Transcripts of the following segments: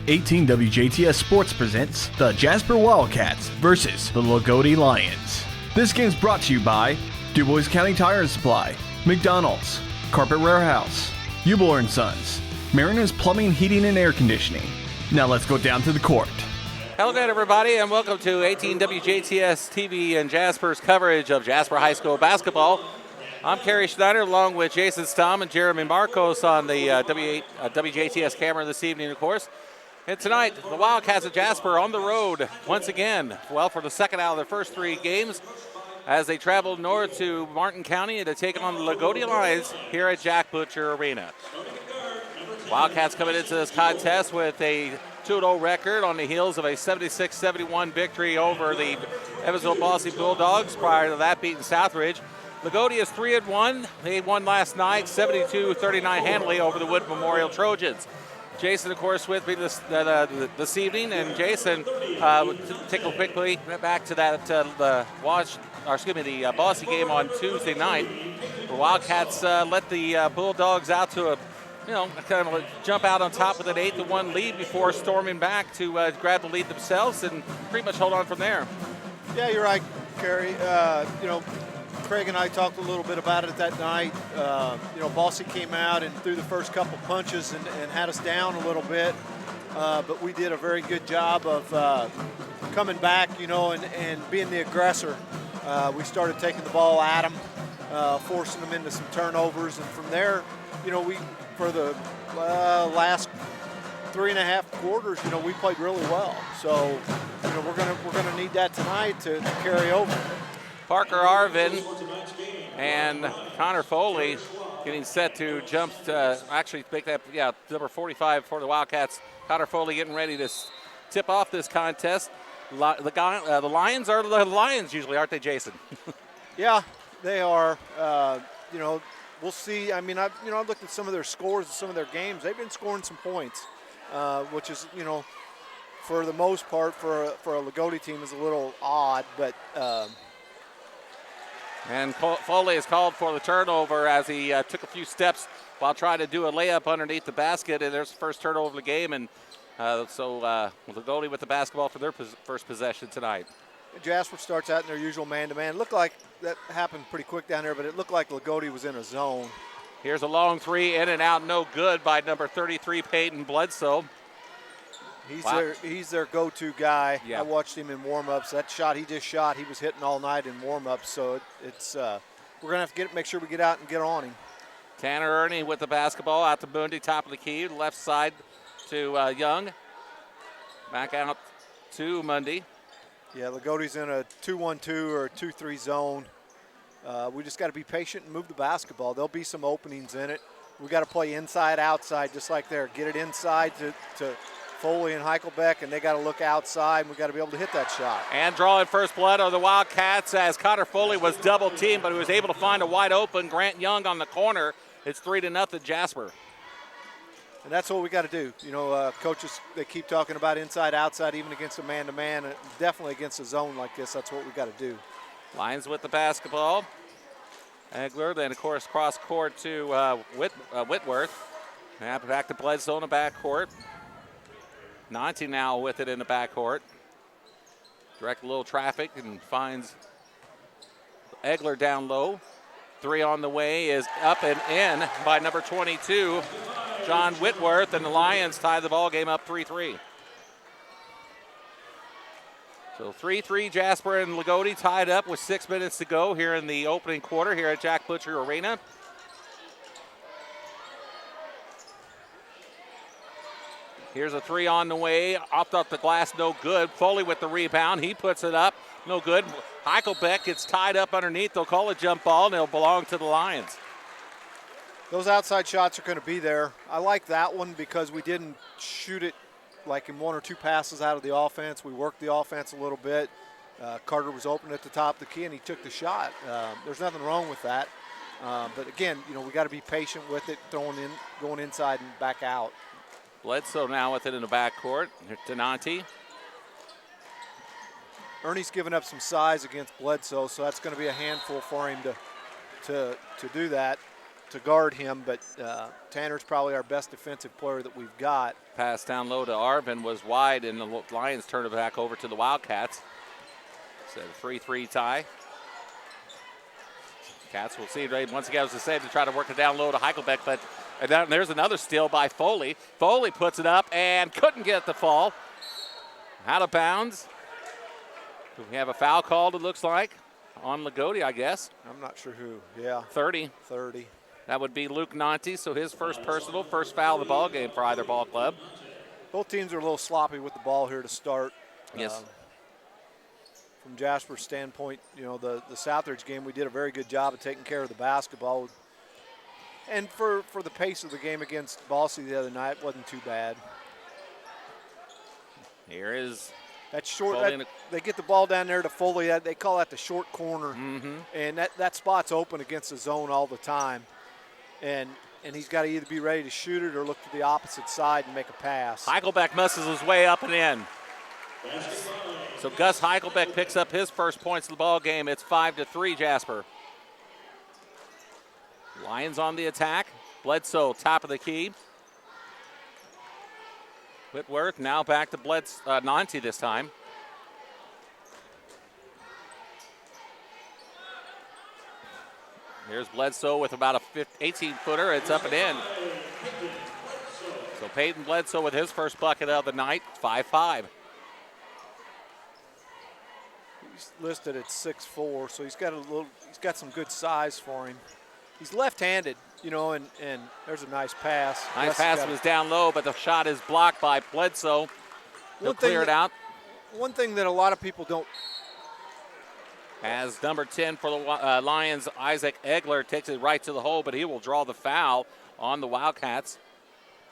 18 WJTS Sports presents the Jasper Wildcats versus the Loogootee Lions. This game is brought to you by DuBois County Tire Supply, McDonald's, Carpet Warehouse, Eubler & Sons, Mariners Plumbing, Heating, and Air Conditioning. Now let's go down to the court. Hello again, everybody, and welcome to 18 WJTS TV and Jasper's coverage of Jasper High School basketball. I'm Carey Schneider along with Jason Stamm and Jeremy Markos on the WJTS camera this evening, of course. And tonight, the Wildcats of Jasper on the road once again, well, for the second out of their first three games as they travel north to Martin County to take on the Loogootee Lions here at Jack Butcher Arena. Wildcats coming into this contest with a 2-0 record on the heels of a 76-71 victory over the Evansville Bossy Bulldogs, prior to that beating Southridge. Loogootee is 3-1. They won last night 72-39 handily over the Wood Memorial Trojans. Jason, of course, with me this evening, and Jason, take a quick look back to that the Bossy game on Tuesday night. The Wildcats let the Bulldogs out to a kind of jump out on top with an 8-1 lead before storming back to grab the lead themselves and pretty much hold on from there. Yeah, you're right, Carey. Craig and I talked a little bit about it that night. Bossy came out and threw the first couple punches and had us down a little bit. But we did a very good job of coming back, and being the aggressor. We started taking the ball at them, forcing them into some turnovers. And from there, we, for the last 3.5 quarters, we played really well. So, we're gonna need that tonight to carry over. Parker Arvin and Connor Foley getting set to jump to actually make that, number 45 for the Wildcats. Connor Foley getting ready to tip off this contest. The Lions are the Lions usually, aren't they, Jason? Yeah, they are. We'll see. I mean, I've looked at some of their scores and some of their games. They've been scoring some points, which is, for the most part, for a Loogootee team is a little odd, but. And Foley is called for the turnover as he took a few steps while trying to do a layup underneath the basket, and there's the first turnover of the game, and so Loogootee with the basketball for their first possession tonight. Jasper starts out in their usual man-to-man. Looked like that happened pretty quick down there, but it looked like Loogootee was in a zone. Here's a long three, in and out, no good by number 33, Peyton Bledsoe. He's their go-to guy. Yeah. I watched him in warm-ups. That shot he just shot, he was hitting all night in warm-ups. So it's we're gonna have to make sure we get out and get on him. Tanner Ernie with the basketball out to Bundy, top of the key, left side to Young. Back out to Mundy. Yeah, Loogotee's in a 2-1-2 or a 2-3 zone. We just got to be patient and move the basketball. There'll be some openings in it. We got to play inside, outside, just like there. Get it inside to Foley and Heichelbeck, and they got to look outside, and we got to be able to hit that shot. And drawing first blood are the Wildcats as Connor Foley was double teamed, but he was able to find a wide open Grant Young on the corner. It's 3-0 Jasper. And that's what we got to do. Coaches, they keep talking about inside, outside, even against a man-to-man, and definitely against a zone like this. That's what we got to do. Lions with the basketball. Egler, then of course cross court to Whitworth. Back to Bledsoe in the backcourt. Nanti now with it in the backcourt. Direct a little traffic and finds Egler down low. Three on the way is up and in by number 22, John Whitworth, and the Lions tie the ball game up 3-3. So 3-3 Jasper and Loogootee tied up with 6 minutes to go here in the opening quarter here at Jack Butcher Arena. Here's a three on the way, off the glass, no good. Foley with the rebound, he puts it up, no good. Heichelbeck gets tied up underneath. They'll call a jump ball, and it'll belong to the Lions. Those outside shots are going to be there. I like that one because we didn't shoot it like in one or two passes out of the offense. We worked the offense a little bit. Carter was open at the top of the key, and he took the shot. There's nothing wrong with that. But again, we got to be patient with it, going inside and back out. Bledsoe now with it in the backcourt to Nanti. Ernie's given up some size against Bledsoe, so that's going to be a handful for him to do that. to guard him, but Tanner's probably our best defensive player that we've got. Pass down low to Arvin was wide, and the Lions turn it back over to the Wildcats. So a 3-3 tie. Cats will see it once again, as I said, to try to work it down low to Heichelbeck, but there's another steal by Foley. Foley puts it up and couldn't get the fall. Out of bounds. Do we have a foul called, it looks like, on Loogootee, I guess? I'm not sure who. Yeah. 30. That would be Luke Nanti, so his first personal, first foul of the ball game for either ball club. Both teams are a little sloppy with the ball here to start. Yes. From Jasper's standpoint, you know, the Southridge game, we did a very good job of taking care of the basketball. And for the pace of the game against Balsy the other night, it wasn't too bad. Here is that short. They get the ball down there to Foley. They call that the short corner, and that spot's open against the zone all the time. And he's got to either be ready to shoot it or look to the opposite side and make a pass. Heichelbeck muscles his way up and in. So Gus Heichelbeck picks up his first points of the ball game. It's 5-3, Jasper. Lions on the attack. Bledsoe, top of the key. Whitworth now back to Nanti this time. Here's Bledsoe with about a 18-footer. It's up and in. So Peyton Bledsoe with his first bucket of the night, 5-5. He's listed at 6'4", so he's got some good size for him. He's left-handed, you know, and there's a nice pass. Nice pass was down low, but the shot is blocked by Bledsoe. He'll clear it out. One thing that a lot of people don't. As number 10 for the Lions, Isaac Egler takes it right to the hole, but he will draw the foul on the Wildcats.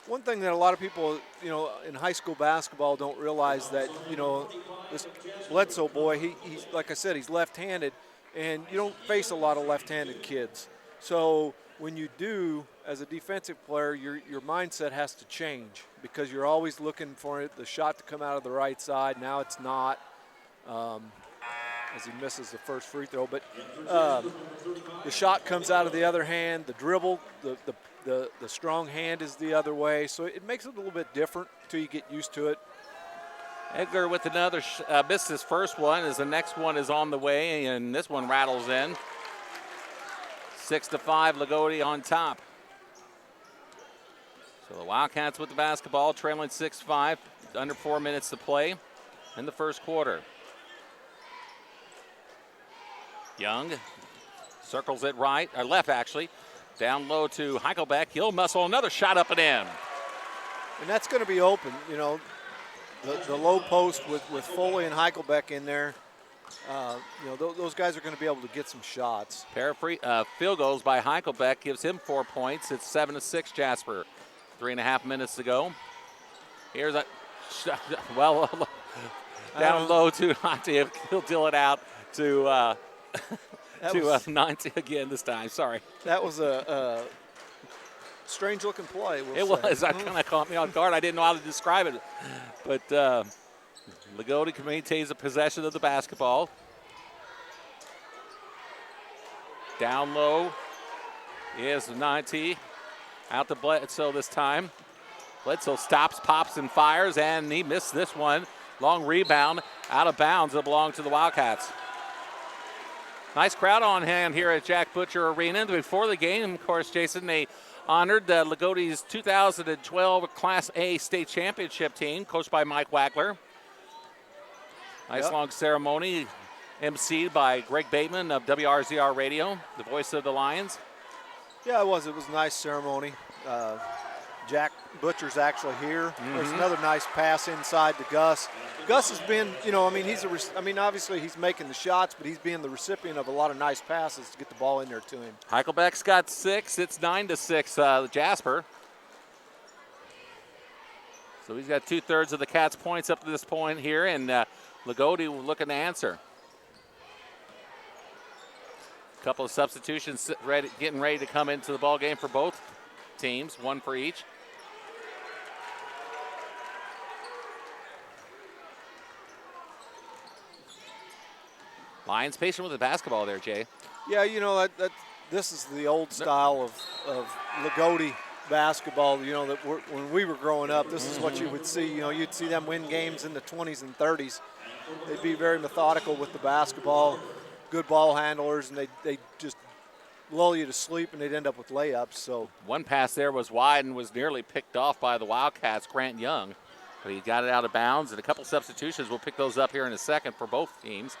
One thing that a lot of people, you know, in high school basketball don't realize that, you know, this Bledsoe boy, he's like I said, he's left-handed, and you don't face a lot of left-handed kids. So when you do, as a defensive player, your mindset has to change because you're always looking for the shot to come out of the right side. Now it's not, as he misses the first free throw. But the shot comes out of the other hand. The dribble, the strong hand is the other way. So it makes it a little bit different until you get used to it. Egler with another missed his first one as the next one is on the way, and this one rattles in. 6-5, Loogootee on top. So the Wildcats with the basketball, trailing 6-5, under 4 minutes to play in the first quarter. Young circles it right, or left actually, down low to Heichelbeck. He'll muscle another shot up and in. And that's going to be open, you know, the low post with Foley and Heichelbeck in there. You know, those guys are going to be able to get some shots. Pair of field goals by Heichelbeck gives him 4 points. It's 7-6, Jasper. 3.5 minutes to go. Here's a shot, down low to Nanti. He'll deal it out to Nanti again this time. Sorry. That was a strange-looking play. It was. That kind of caught me off guard. I didn't know how to describe it. But Loogootee maintains a possession of the basketball. Down low is Nanti. Out to Bledsoe this time. Bledsoe stops, pops, and fires, and he missed this one. Long rebound, out of bounds. It belonged to the Wildcats. Nice crowd on hand here at Jack Butcher Arena. Before the game, of course, Jason, they honored Loogootee's 2012 Class A state championship team, coached by Mike Wackler. Nice long ceremony, emceed by Greg Bateman of WRZR Radio, the voice of the Lions. Yeah, it was. It was a nice ceremony. Jack Butcher's actually here. There's another nice pass inside to Gus. Gus has been, you know, I mean, obviously he's making the shots, but he's being the recipient of a lot of nice passes to get the ball in there to him. Heichelbeck's got 6. It's 9-6, Jasper. So he's got 2/3 of the Cats' points up to this point here, and Loogootee looking to answer. A couple of substitutions getting ready to come into the ball game for both teams, one for each. Lions patient with the basketball there, Jay. Yeah, you know, this is the old style of Loogootee basketball, you know, that when we were growing up, this is what you would see. You know, you'd see them win games in the 20s and 30s. They'd be very methodical with the basketball, good ball handlers, and they just lull you to sleep, and they'd end up with layups. So one pass there was wide and was nearly picked off by the Wildcats, Grant Young. But he got it out of bounds, and a couple substitutions. We'll pick those up here in a second for both teams.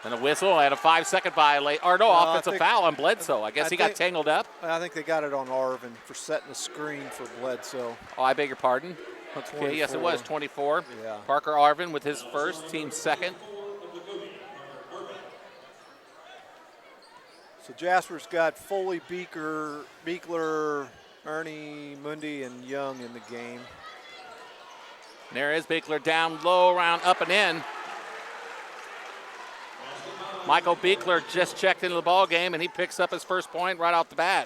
And a whistle and a 5-second violation, or no, offensive foul on Bledsoe. I guess he got tangled up. I think they got it on Arvin for setting a screen for Bledsoe. Oh, I beg your pardon. Okay, yes, it was 24. Yeah. Parker Arvin with his first, team second. So Jasper's got Foley, Beekler, Ernie, Mundy, and Young in the game. And there is Beekler down low, around up and in. Michael Beekler just checked into the ball game, and he picks up his first point right off the bat.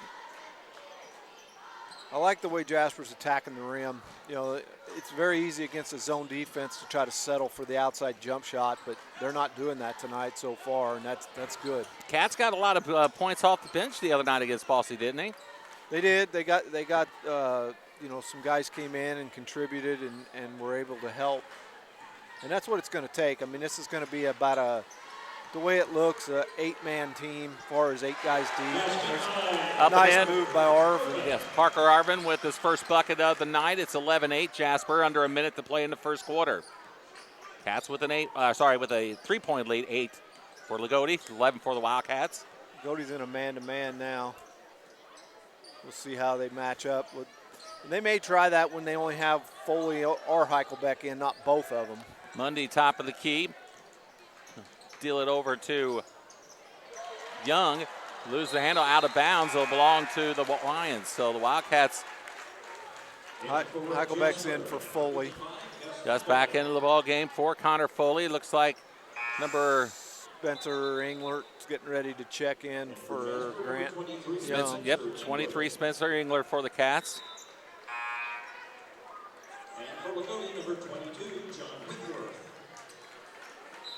I like the way Jasper's attacking the rim. You know, it's very easy against a zone defense to try to settle for the outside jump shot, but they're not doing that tonight so far, and that's good. Cats got a lot of points off the bench the other night against Boise, didn't they? They did. They got you know, some guys came in and contributed and were able to help, and that's what it's going to take. I mean, this is going to be about the way it looks, an 8-man team as far as 8 guys deep. Up nice and in. move by Arvin. Yes, Parker Arvin with his first bucket of the night. It's 11-8 Jasper, under a minute to play in the first quarter. Cats with with a 3-point lead, 8 for Loogootee, 11 for the Wildcats. Loogootee's in a man-to-man now. We'll see how they match up. And they may try that when they only have Foley or Heichelbeck in, not both of them. Mundy, top of the key. Deal it over to Young. Lose the handle, out of bounds. It'll belong to the Lions. So the Wildcats. Heichelbeck's in for Foley. Just back into the ball game for Connor Foley. Looks like number Spencer Englert's getting ready to check in for Grant Young. Yep, 23 Spencer Engler for the Cats.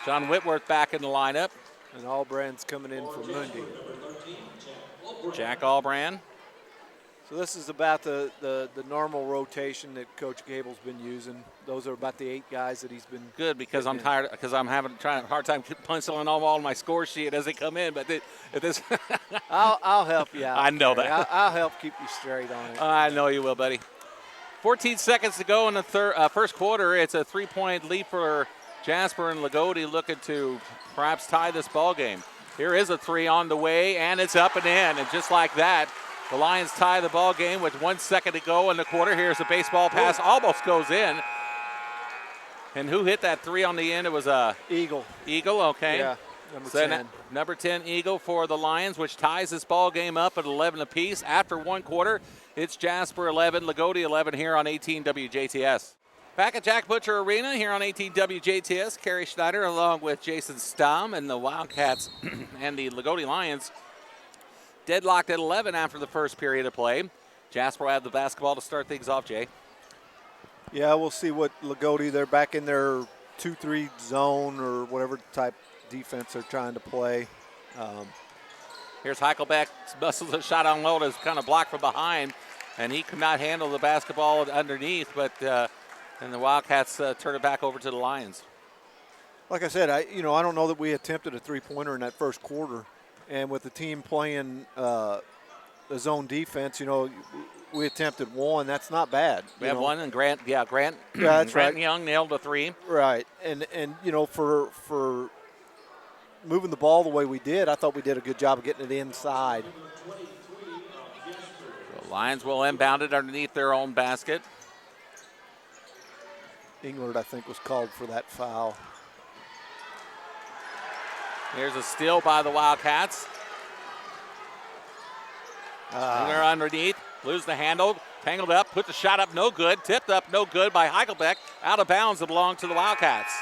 John Whitworth back in the lineup. And Albrand's coming in for Mundy. Jack Albrand. So this is about the normal rotation that Coach Gable's been using. Those are about the 8 guys that he's been. Good, because I'm tired, because I'm having a hard time penciling all my score sheet as they come in. But this I'll help you out. I know that. I'll help keep you straight on it. I know you will, buddy. 14 seconds to go in the first quarter. It's a 3-point lead for Jasper, and Loogootee looking to perhaps tie this ball game. Here is a 3 on the way, and it's up and in. And just like that, the Lions tie the ball game with 1 second to go in the quarter. Here's a baseball pass, almost goes in. And who hit that 3 on the end? It was a Eagle. Eagle, okay. Yeah, number 10. Number 10 Eagle for the Lions, which ties this ball game up at 11 apiece. After 1 quarter, it's Jasper 11, Loogootee 11 here on 18 WJTS. Back at Jack Butcher Arena here on 18 WJTS, Carey Schneider along with Jason Stamm, and the Wildcats and the Loogootee Lions deadlocked at 11 after the first period of play. Jasper will have the basketball to start things off, Jay. Yeah, we'll see what Loogootee, they're back in their 2-3 zone or whatever type defense they're trying to play. Here's Heichelbeck, muscles a shot on low, is kind of blocked from behind, and he could not handle the basketball underneath, but and the Wildcats turn it back over to the Lions. Like I said, I don't know that we attempted a 3-pointer in that first quarter, and with the team playing the zone defense, we attempted 1. That's not bad. We have 1, and Grant. Yeah, that's Grant right. Young nailed a 3. Right, and for moving the ball the way we did, I thought we did a good job of getting it inside. The Lions will inbound it underneath their own basket. Englert, I think, was called for that foul. Here's a steal by the Wildcats. They're underneath, lose the handle, tangled up, put the shot up, no good, tipped up, no good by Heichelbeck, out of bounds, it belonged to the Wildcats.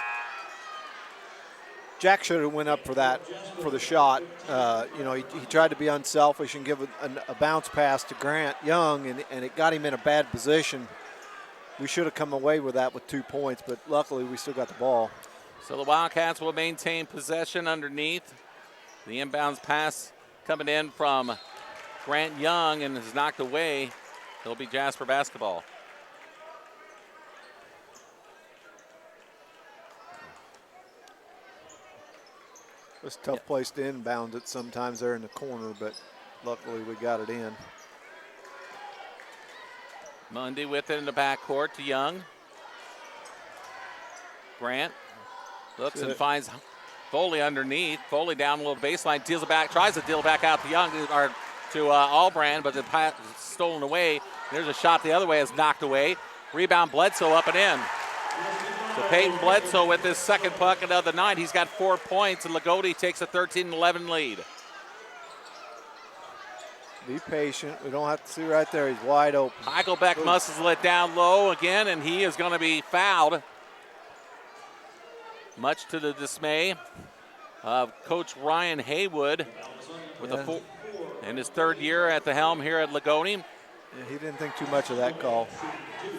Jack should have went up for the shot. He tried to be unselfish and give a bounce pass to Grant Young, and it got him in a bad position. We should have come away with that with 2 points, but luckily we still got the ball. So the Wildcats will maintain possession underneath. The inbounds pass coming in from Grant Young and is knocked away. It'll be Jasper basketball. It's a tough place to inbound it sometimes there in the corner, but luckily we got it in. Mundy with it in the backcourt to Young. Grant looks and finds Foley underneath. Foley down a little baseline, deals it back, tries to deal it back out to Young, or to Allbrand, but the pass is stolen away. There's a shot the other way, is knocked away. Rebound Bledsoe up and in. So Peyton Bledsoe with his second bucket of the night. He's got 4 points, and Loogootee takes a 13-11 lead. Be patient. We don't have to see right there. He's wide open. Eichelbeck must have let down low again, and he is going to be fouled. Much to the dismay of Coach Ryan Haywood with in his third year at the helm here at Loogootee. Yeah, he didn't think too much of that call.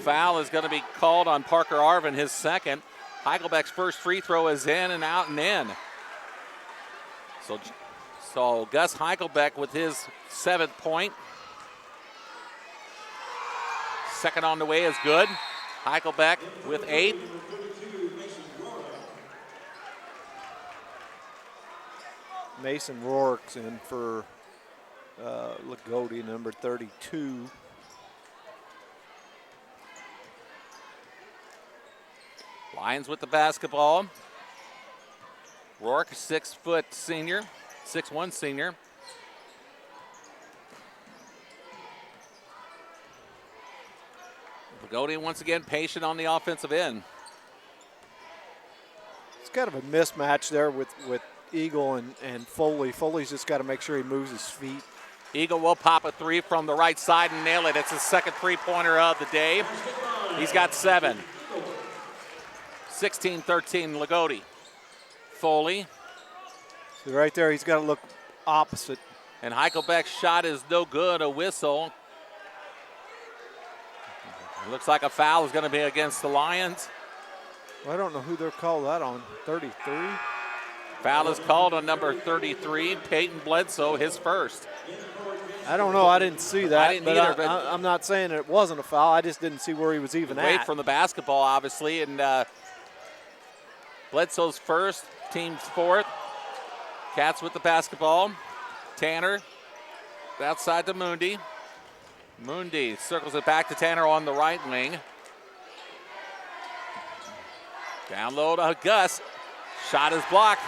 Foul is going to be called on Parker Arvin, his second. Eichelbeck's first free throw is in and out and in. So Gus Eichelbeck with his 7th point. Second on the way is good. Eichelbeck with 8. Mason Rourke's in for Loogootee, number 32. Lions with the basketball. Rourke, 6-foot senior, 6'1" senior. Loogootee once again patient on the offensive end. It's kind of a mismatch there with Eagle and Foley. Foley's just got to make sure he moves his feet. Eagle will pop a 3 from the right side and nail it. It's his second three-pointer of the day. He's got 7. 16-13 Loogootee. Foley. So right there, he's got to look opposite. And Eichelbeck's shot is no good, a whistle. It looks like a foul is going to be against the Lions. Well, I don't know who they're called that on, 33? Foul is called on number 33, Peyton Bledsoe, his first. I don't know. I didn't see that. I didn't either, but I'm not saying it wasn't a foul. I just didn't see where he was even away at. from the basketball, obviously, and Bledsoe's first, team's 4th. Cats with the basketball. Tanner outside to Mundy. Mundy circles it back to Tanner on the right wing. Down low to Gus. Shot is blocked.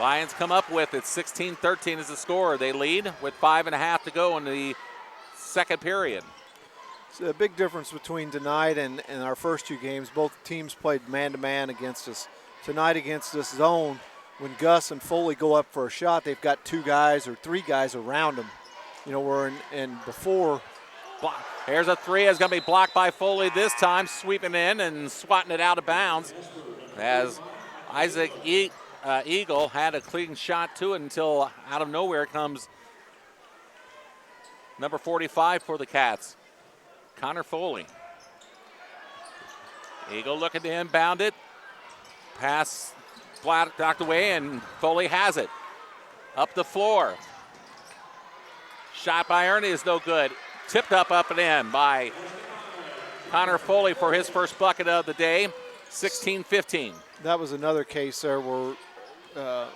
Lions come up with it. 16-13 is the score. They lead with 5.5 to go in the second period. It's a big difference between tonight and our first 2 games. Both teams played man-to-man against us. Tonight against this zone, when Gus and Foley go up for a shot, they've got 2 guys or 3 guys around them. You know, where in before. Here's a 3. It's going to be blocked by Foley this time, sweeping in and swatting it out of bounds. As Isaac Eagle had a clean shot to it until out of nowhere comes number 45 for the Cats, Connor Foley. Eagle looking to inbound it. Pass blocked away, and Foley has it. Up the floor. Shot by Ernie is no good. Tipped up and in by Connor Foley for his first bucket of the day. 16-15. That was another case there where I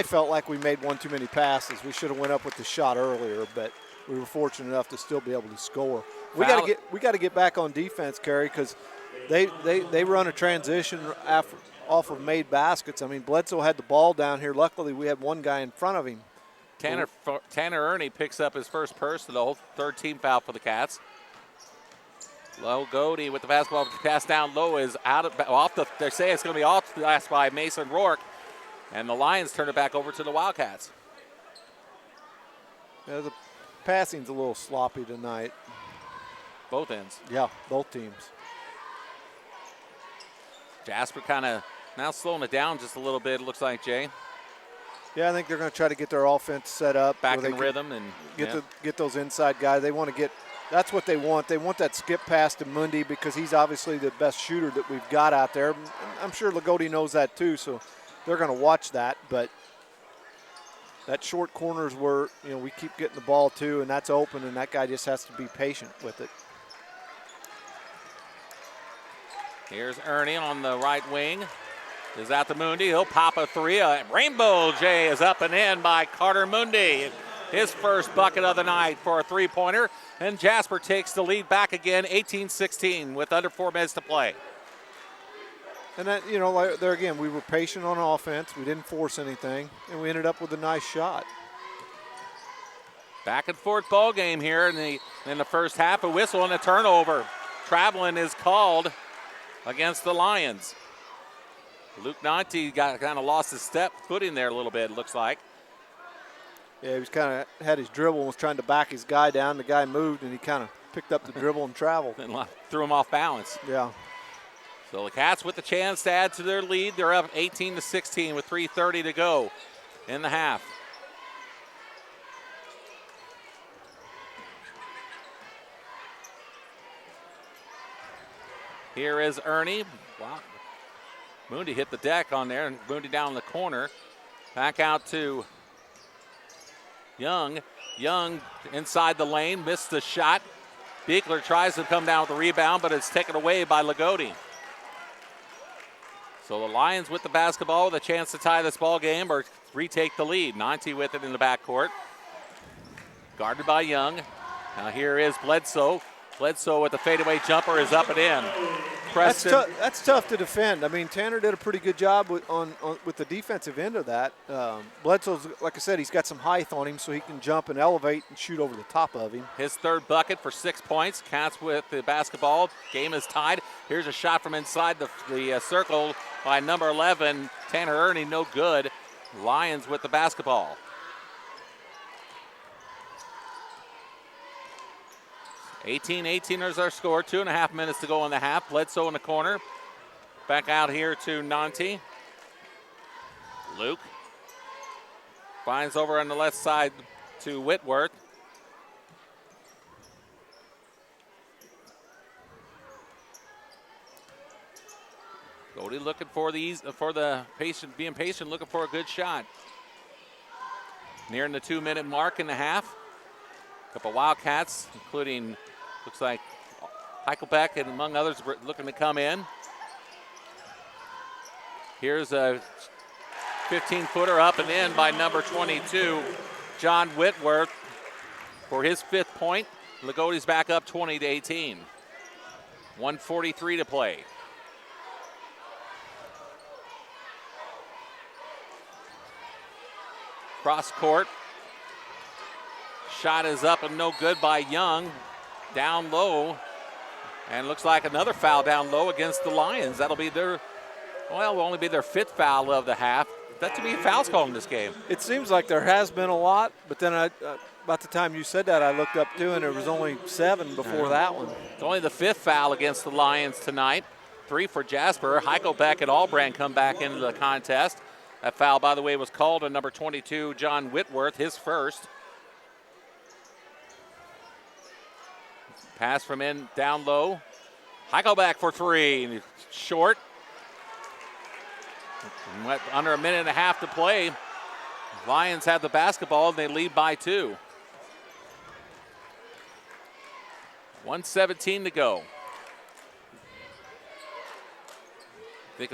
felt like we made one too many passes. We should have went up with the shot earlier, but we were fortunate enough to still be able to score. We got to get back on defense, Carey, because they run a transition off of made baskets. I mean, Bledsoe had the ball down here. Luckily, we had one guy in front of him. Tanner Ernie picks up his first personal, 3rd team foul for the Cats. Loogootee with the basketball pass down low is they say it's going to be off the glass by Mason Rourke, and the Lions turn it back over to the Wildcats. Yeah, the passing's a little sloppy tonight. Both ends. Yeah, both teams. Jasper kind of now slowing it down just a little bit, it looks like, Jay. Yeah, I think they're going to try to get their offense set up. Back in rhythm. And get those inside guys. They want to get – that's what they want. They want that skip pass to Mundy because he's obviously the best shooter that we've got out there. I'm sure Loogootee knows that too. So they're going to watch that, but that short corner is where, we keep getting the ball too, and that's open, and that guy just has to be patient with it. Here's Ernie on the right wing. Is out to Mundi. He'll pop a three. Rainbow J is up and in by Carter Mundi. His first bucket of the night for a three-pointer. And Jasper takes the lead back again, 18-16 with under 4 minutes to play. And that, like there again, we were patient on offense. We didn't force anything, and we ended up with a nice shot. Back and forth ball game here in the first half. A whistle and a turnover. Traveling is called against the Lions. Luke Nanti kind of lost his footing there a little bit, it looks like. Yeah, he was kind of had his dribble and was trying to back his guy down. The guy moved, and he kind of picked up the dribble and traveled. And threw him off balance. Yeah. So the Cats with the chance to add to their lead. They're up 18-16 with 3:30 to go in the half. Here is Ernie. Wow. Mundi hit the deck on there, and Mundi down in the corner. Back out to Young. Young inside the lane, missed the shot. Beekler tries to come down with the rebound, but it's taken away by Loogootee. So the Lions with the basketball with a chance to tie this ball game or retake the lead. Nanti with it in the backcourt. Guarded by Young. Now here is Bledsoe. Bledsoe with the fadeaway jumper is up and in. That's tough to defend. I mean, Tanner did a pretty good job with the defensive end of that. Bledsoe's, like I said, he's got some height on him, so he can jump and elevate and shoot over the top of him. His third bucket for 6 points. Cats with the basketball. Game is tied. Here's a shot from inside the circle by number 11, Tanner Ernie, no good. Lions with the basketball. (18-18) is our score. 2.5 minutes to go in the half. Bledsoe in the corner. Back out here to Nanti. Luke finds over on the left side to Whitworth. Cody looking for being patient, looking for a good shot. Nearing the 2-minute mark in the half. A couple Wildcats, including, looks like Heichelbeck and among others looking to come in. Here's a 15-footer up and in by number 22, John Whitworth, for his 5th point. Loogotee's back up 20-18. 1:43 to play. Cross court. Shot is up and no good by Young. Down low. And looks like another foul down low against the Lions. That'll be will only be their 5th foul of the half. That to be fouls called in this game. It seems like there has been a lot, but then about the time you said that, I looked up too, and there was only 7 before that one. It's only the 5th foul against the Lions tonight. 3 for Jasper. Heichelbeck and Albrand come back into the contest. That foul, by the way, was called on number 22, John Whitworth, his first. Pass from down low. Heichelbeck for 3. Short. Under a minute and a half to play. Lions have the basketball and they lead by 2. 1:17 to go. Think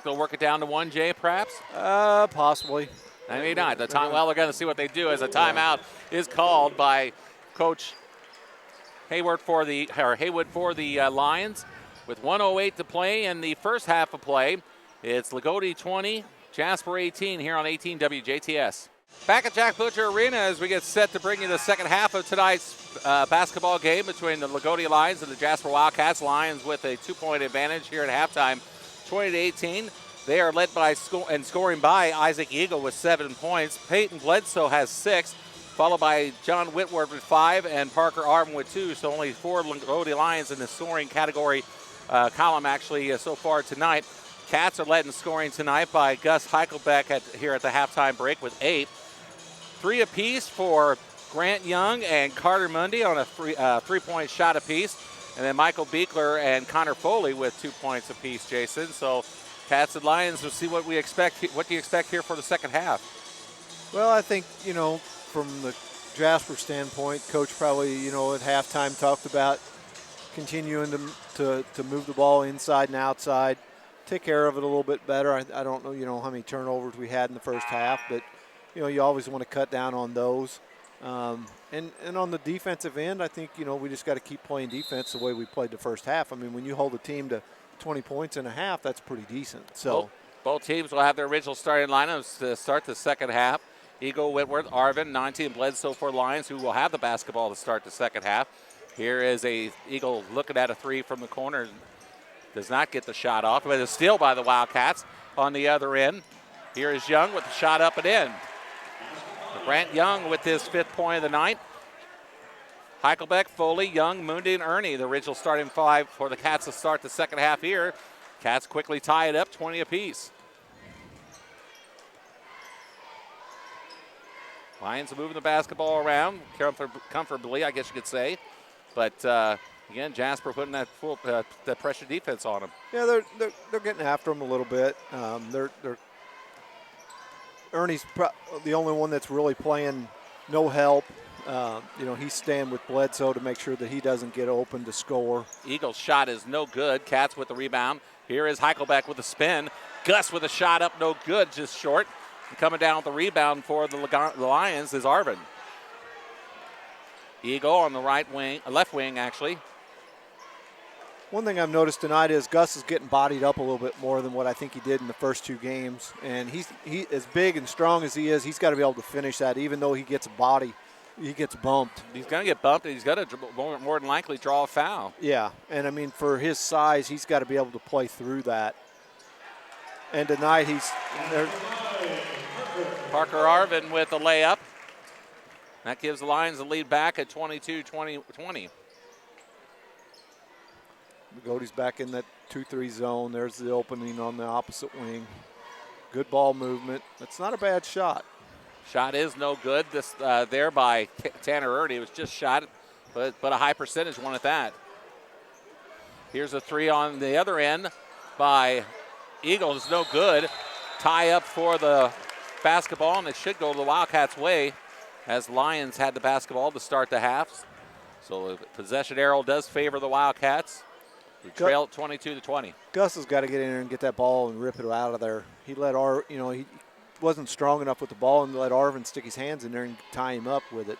they'll work it down to 1, Jay, perhaps? Possibly. Maybe not. They're going to see what they do as a timeout is called by Coach Haywood for the Lions. With 1:08 to play in the first half of play, it's Loogootee 20, Jasper 18 here on 18 WJTS. Back at Jack Butcher Arena as we get set to bring you the second half of tonight's basketball game between the Loogootee Lions and the Jasper Wildcats. Lions with a 2-point advantage here at halftime, 20-18. They are led by scoring by Isaac Eagle with 7 points. Peyton Bledsoe has 6. Followed by John Whitworth with 5 and Parker Arvin with 2. So only 4 Loogootee Lions in the scoring category column actually so far tonight. Cats are led in scoring tonight by Gus Heichelbeck here at the halftime break with 8. 3 apiece for Grant Young and Carter Mundi on a 3-point shot apiece. And then Michael Beekler and Connor Foley with 2 points apiece, Jason. So Cats and Lions, we'll see what we expect. What do you expect here for the second half? Well, I think, from the Jasper standpoint, Coach probably, at halftime talked about continuing to move the ball inside and outside, take care of it a little bit better. I don't know, how many turnovers we had in the first half, but, you always want to cut down on those. And on the defensive end, I think, we just got to keep playing defense the way we played the first half. I mean, when you hold a team to 20 points and a half, that's pretty decent. So both teams will have their original starting lineups to start the second half. Eagle, Whitworth, Arvin, 19 Bledsoe for Lions, who will have the basketball to start the second half. Here is a Eagle looking at a three from the corner. Does not get the shot off, but a steal by the Wildcats on the other end. Here is Young with the shot up and in. Grant Young with his 5th point of the night. Heichelbeck, Foley, Young, Moondy, and Ernie, the original starting 5 for the Cats to start the second half here. Cats quickly tie it up, 20 apiece. Lions are moving the basketball around comfortably, I guess you could say. But again, Jasper putting that full that pressure defense on them. Yeah, they're getting after them a little bit. Ernie's the only one that's really playing no help. He's staying with Bledsoe to make sure that he doesn't get open to score. Eagles' shot is no good. Cats with the rebound. Here is Heichelbeck with the spin. Gus with a shot up, no good, just short. And coming down with the rebound for the Lions is Arvin. Eagle on the left wing, actually. One thing I've noticed tonight is Gus is getting bodied up a little bit more than what I think he did in the first 2 games. And he as big and strong as he is, he's got to be able to finish that, even though he gets he gets bumped. He's going to get bumped, and he's going to more than likely draw a foul. Yeah, and I mean, for his size, he's got to be able to play through that. And tonight he's there. Parker Arvin with the layup. That gives the Lions the lead back at 22-20. Loogootee's back in that 2-3 zone. There's the opening on the opposite wing. Good ball movement. That's not a bad shot. Shot is no good. This there by Tanner Erdy. It was just shot, but a high percentage one at that. Here's a 3 on the other end by Eagles. No good. Tie up for the basketball, and it should go the Wildcats' way as Lions had the basketball to start the half. So the possession arrow does favor the Wildcats. We trail at 22-20. Gus has got to get in there and get that ball and rip it out of there. He let he wasn't strong enough with the ball and let Arvin stick his hands in there and tie him up with it.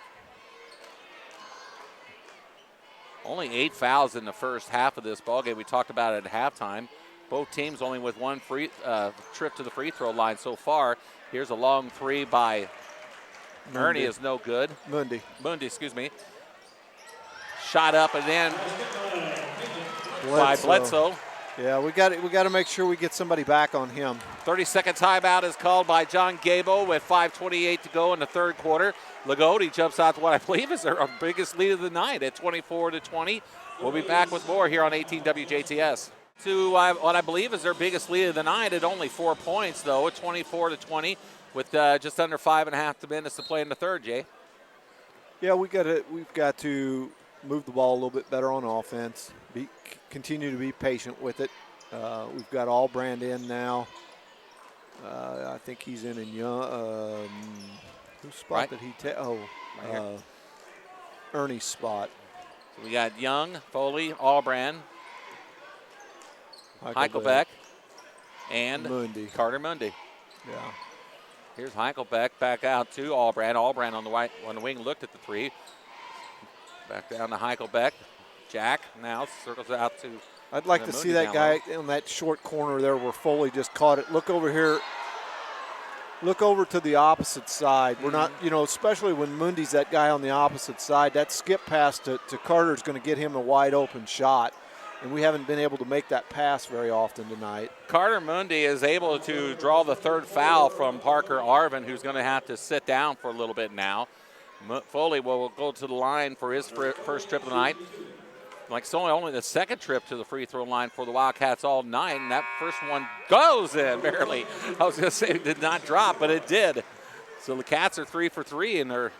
Only 8 fouls in the first half of this ballgame. We talked about it at halftime. Both teams only with one free trip to the free throw line so far. Here's a long 3 by Ernie is no good. Mundy, excuse me. Shot up and in by Bledsoe. Yeah, we got to make sure we get somebody back on him. 30-second timeout is called by John Gable with 5:28 to go in the third quarter. Loogootee jumps out to what I believe is our biggest lead of the night at 24-20. We'll be back with more here on 18 WJTS. To what I believe is their biggest lead of the night at only 4 points, though, at 24-20 with just under 5.5 minutes to play in the third, Jay. Yeah, we've got to move the ball a little bit better on offense. Continue to be patient with it. We've got Allbrand in now. I think he's in Young. Whose spot right. did he take? Ernie's spot. So we got Young, Foley, Allbrand, Heichelbeck, and Carter Mundy. Yeah. Here's Heichelbeck back out to Allbrand. Allbrand on the wing looked at the 3. Back down to Heichelbeck. Jack now circles out to. I'd like to see that guy in that short corner there where Foley just caught it. Look over here. Look over to the opposite side. We're not, especially when Mundy's that guy on the opposite side, that skip pass to Carter is going to get him a wide open shot. And we haven't been able to make that pass very often tonight. Carter Mundy is able to draw the third foul from Parker Arvin, who's going to have to sit down for a little bit now. Foley will go to the line for his first trip of the night. Like it's only the second trip to the free throw line for the Wildcats all night, and that first one goes in barely. I was going to say it did not drop, but it did. So the Cats are 3 for 3, and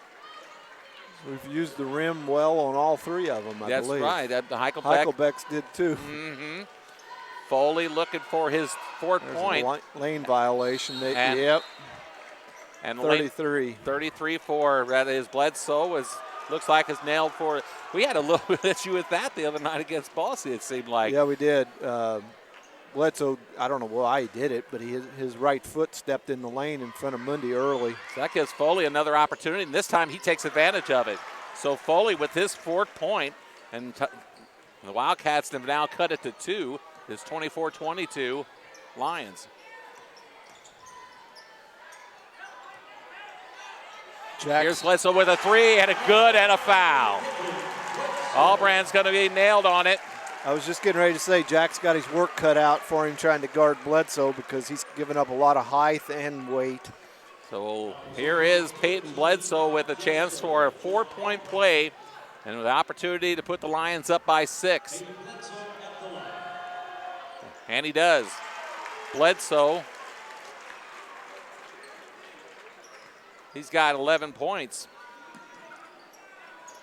we've used the rim well on all 3 of them, I believe. That's right. The Heichelbeck's did too. Mm-hmm. Foley looking for his fourth There's point. a lane violation. And- Yep, And 33. 33 for that is Bledsoe looks like is nailed for. We had a little bit of issue with that the other night against Bossy, it seemed like. Yeah, we did. Bledsoe, I don't know why he did it, but his right foot stepped in the lane in front of Mundy early. So that gives Foley another opportunity, and this time he takes advantage of it. So Foley with his fourth point, and the Wildcats have now cut it to 2. It's 24-22 Lions. Here's Bledsoe with a 3 and a good and a foul. Albrand's going to be nailed on it. I was just getting ready to say Jack's got his work cut out for him trying to guard Bledsoe because he's given up a lot of height and weight. So here is Peyton Bledsoe with a chance for a 4-point play and the opportunity to put the Lions up by 6. And he does. Bledsoe, he's got 11 points.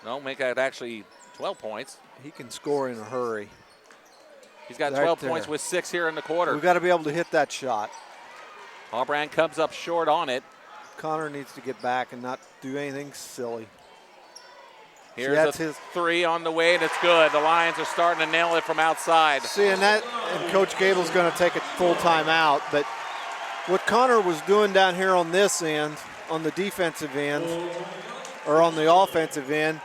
No, make that actually 12 points. He can score in a hurry. He's got Right 12 there. points with 6 here in the quarter. We've got to be able to hit that shot. Albrand comes up short on it. Connor needs to get back and not do anything silly. Here's that's a his 3 on the way, and it's good. The Lions are starting to nail it from outside. See, and Coach Gable's going to take a full timeout, but what Connor was doing down here on this end, on the defensive end, or on the offensive end,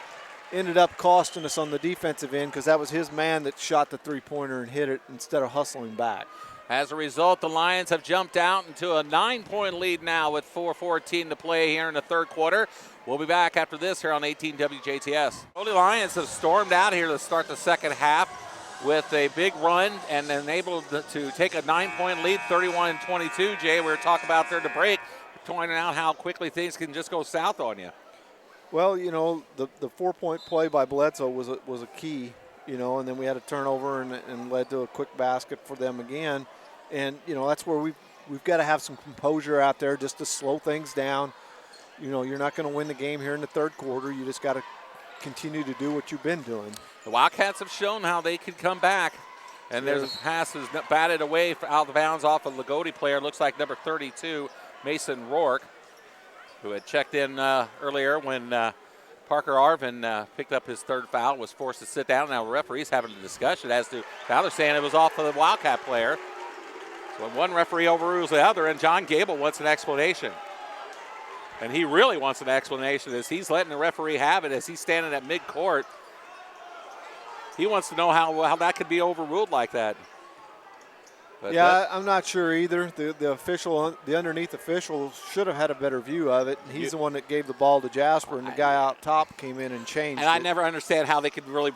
ended up costing us on the defensive end because that was his man that shot the three-pointer and hit it instead of hustling back. As a result, the Lions have jumped out into a 9-point lead now with 4:14 to play here in the third quarter. We'll be back after this here on 18 WJTS. The Lions have stormed out here to start the second half with a big run and then able to take a 9-point lead, 31-22. Jay, we were talking about there to break, pointing out how quickly things can just go south on you. Well, you know, the 4-point play by Bledsoe was a key, you know, and then we had a turnover and led to a quick basket for them again. And, you know, that's where we've got to have some composure out there just to slow things down. You know, you're not going to win the game here in the third quarter. You just got to continue to do what you've been doing. The Wildcats have shown how they can come back. And there's a pass that's batted away out of bounds off a Loogootee player. Looks like number 32, Mason Rourke, who had checked in earlier when Parker Arvin picked up his third foul, was forced to sit down. Now the referee's having a discussion as to, now they're saying it was off of the Wildcat player. So one referee overrules the other, and John Gable wants an explanation. And he really wants an explanation as he's letting the referee have it as he's standing at midcourt. He wants to know how that could be overruled like that. But yeah, I'm not sure either. The official, the underneath official, should have had a better view of it. And he's the one that gave the ball to Jasper, and the guy out top came in and changed it. I never understand how they could really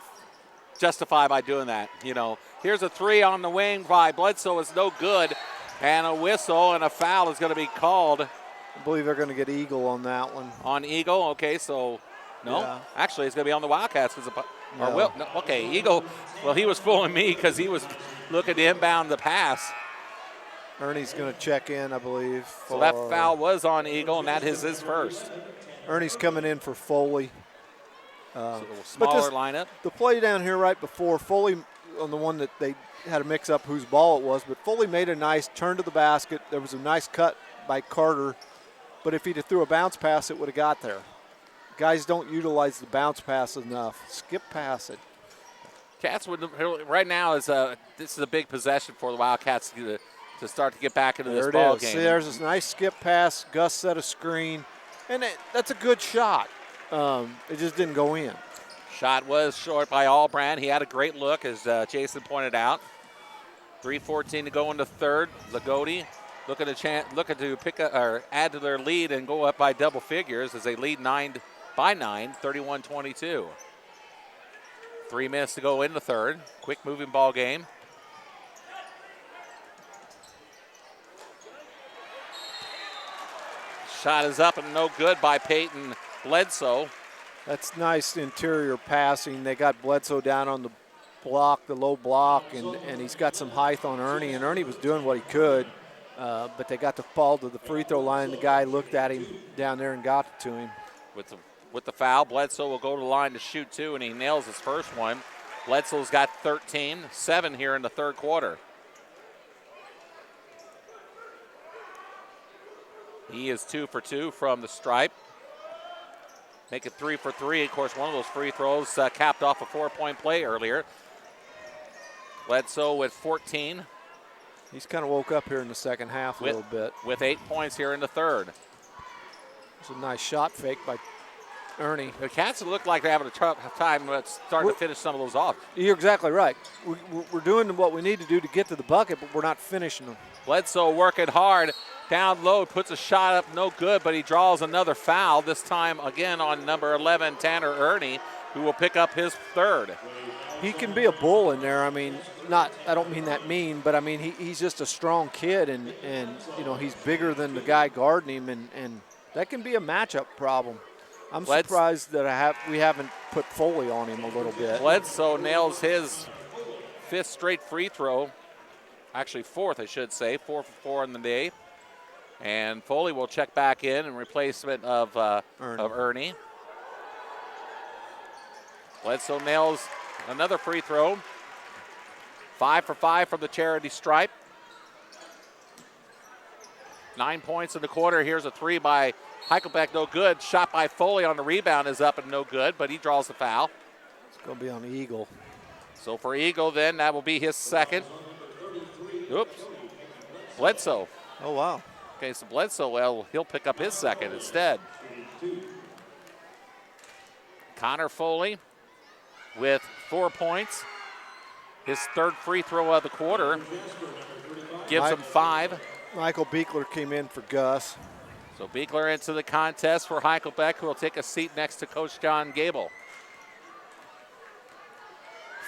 justify by doing that. You know, here's a 3 on the wing by Bledsoe. It's no good, and a whistle and a foul is going to be called. I believe they're going to get Eagle on that one. On Eagle, okay, so no. Yeah. Actually, it's going to be on the Wildcats. Okay, Eagle, well, he was fooling me because he was looking to inbound the pass. Ernie's going to check in, I believe. So that foul was on Eagle, and that is his first. Ernie's coming in for Foley. So smaller lineup. The play down here right before, Foley on the one that they had to mix up whose ball it was, but Foley made a nice turn to the basket. There was a nice cut by Carter, but if he'd have threw a bounce pass, it would have got there. Guys don't utilize the bounce pass enough. Skip pass it. Cats would right now this is a big possession for the Wildcats to start to get back into this ball game. See, there's this nice skip pass. Gus set a screen, and that's a good shot. It just didn't go in. Shot was short by Albrand. He had a great look, as Jason pointed out. 3:14 to go in the third. Loogootee looking to pick up or add to their lead and go up by double figures as they lead 9, 31-22. 3 minutes to go in the third. Quick moving ball game. Shot is up and no good by Peyton Bledsoe. That's nice interior passing. They got Bledsoe down on the block, the low block, and he's got some height on Ernie, and Ernie was doing what he could, but they got the ball to the free throw line. The guy looked at him down there and got it to him. With the foul, Bledsoe will go to the line to shoot 2, and he nails his first one. Bledsoe's got 13, 7 here in the third quarter. He is 2 for 2 from the stripe. Make it 3 for 3. Of course, one of those free throws capped off a 4-point play earlier. Bledsoe with 14. He's kind of woke up here in the second half a little bit. With 8 points here in the third. It's a nice shot fake by Ernie. The Cats look like they're having a tough time starting to finish some of those off. You're exactly right. We're doing what we need to do to get to the bucket, but we're not finishing them. Bledsoe working hard. Down low, puts a shot up, no good, but he draws another foul, this time again on number 11, Tanner Ernie, who will pick up his third. He can be a bull in there. I mean, I don't mean that mean, but I mean, he's just a strong kid, and you know, he's bigger than the guy guarding him, and that can be a matchup problem. I'm surprised that we haven't put Foley on him a little bit. Bledsoe nails his 5th straight free throw. Actually 4th, I should say. 4 for 4 in the day. And Foley will check back in replacement of Ernie. Bledsoe nails another free throw. 5 for 5 from the charity stripe. 9 points in the quarter. Here's a 3 by Heichelbeck, no good. Shot by Foley on the rebound is up and no good, but he draws the foul. It's going to be on Eagle. So for Eagle, then, that will be his second. Oops. Bledsoe. Oh, wow. Okay, so Bledsoe, well, he'll pick up his second instead. Connor Foley with 4 points. His 3rd free throw of the quarter gives him 5. Michael Beekler came in for Gus. So Beekler into the contest for Heichelbeck, who will take a seat next to Coach John Gable.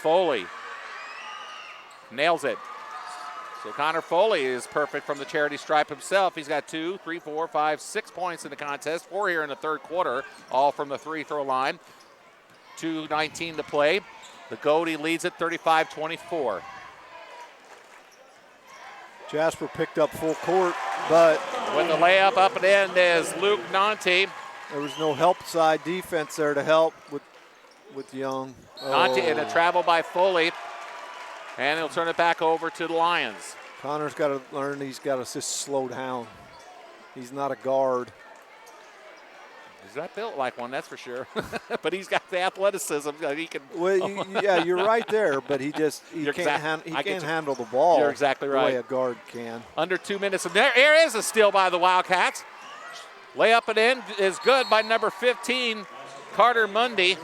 Foley nails it. So Connor Foley is perfect from the charity stripe himself. He's got 2, 3, 4, 5, 6 points in the contest. 4 here in the third quarter, all from the free throw line. 2:19 to play. Loogootee leads it 35-24. Jasper picked up full court, but with the layup up and in is Luke Nanti. There was no help side defense there to help with Young. Nanti in a travel by Foley. And he'll turn it back over to the Lions. Connor's got to learn he's got to just slow down. He's not a guard. He's not built like one, that's for sure. But he's got the athleticism that he can. Well, yeah, you're right there, but he can't handle the ball. You're exactly right. The way a guard can. Under 2 minutes. And there is a steal by the Wildcats. Layup and in is good by number 15, Carter Mundy.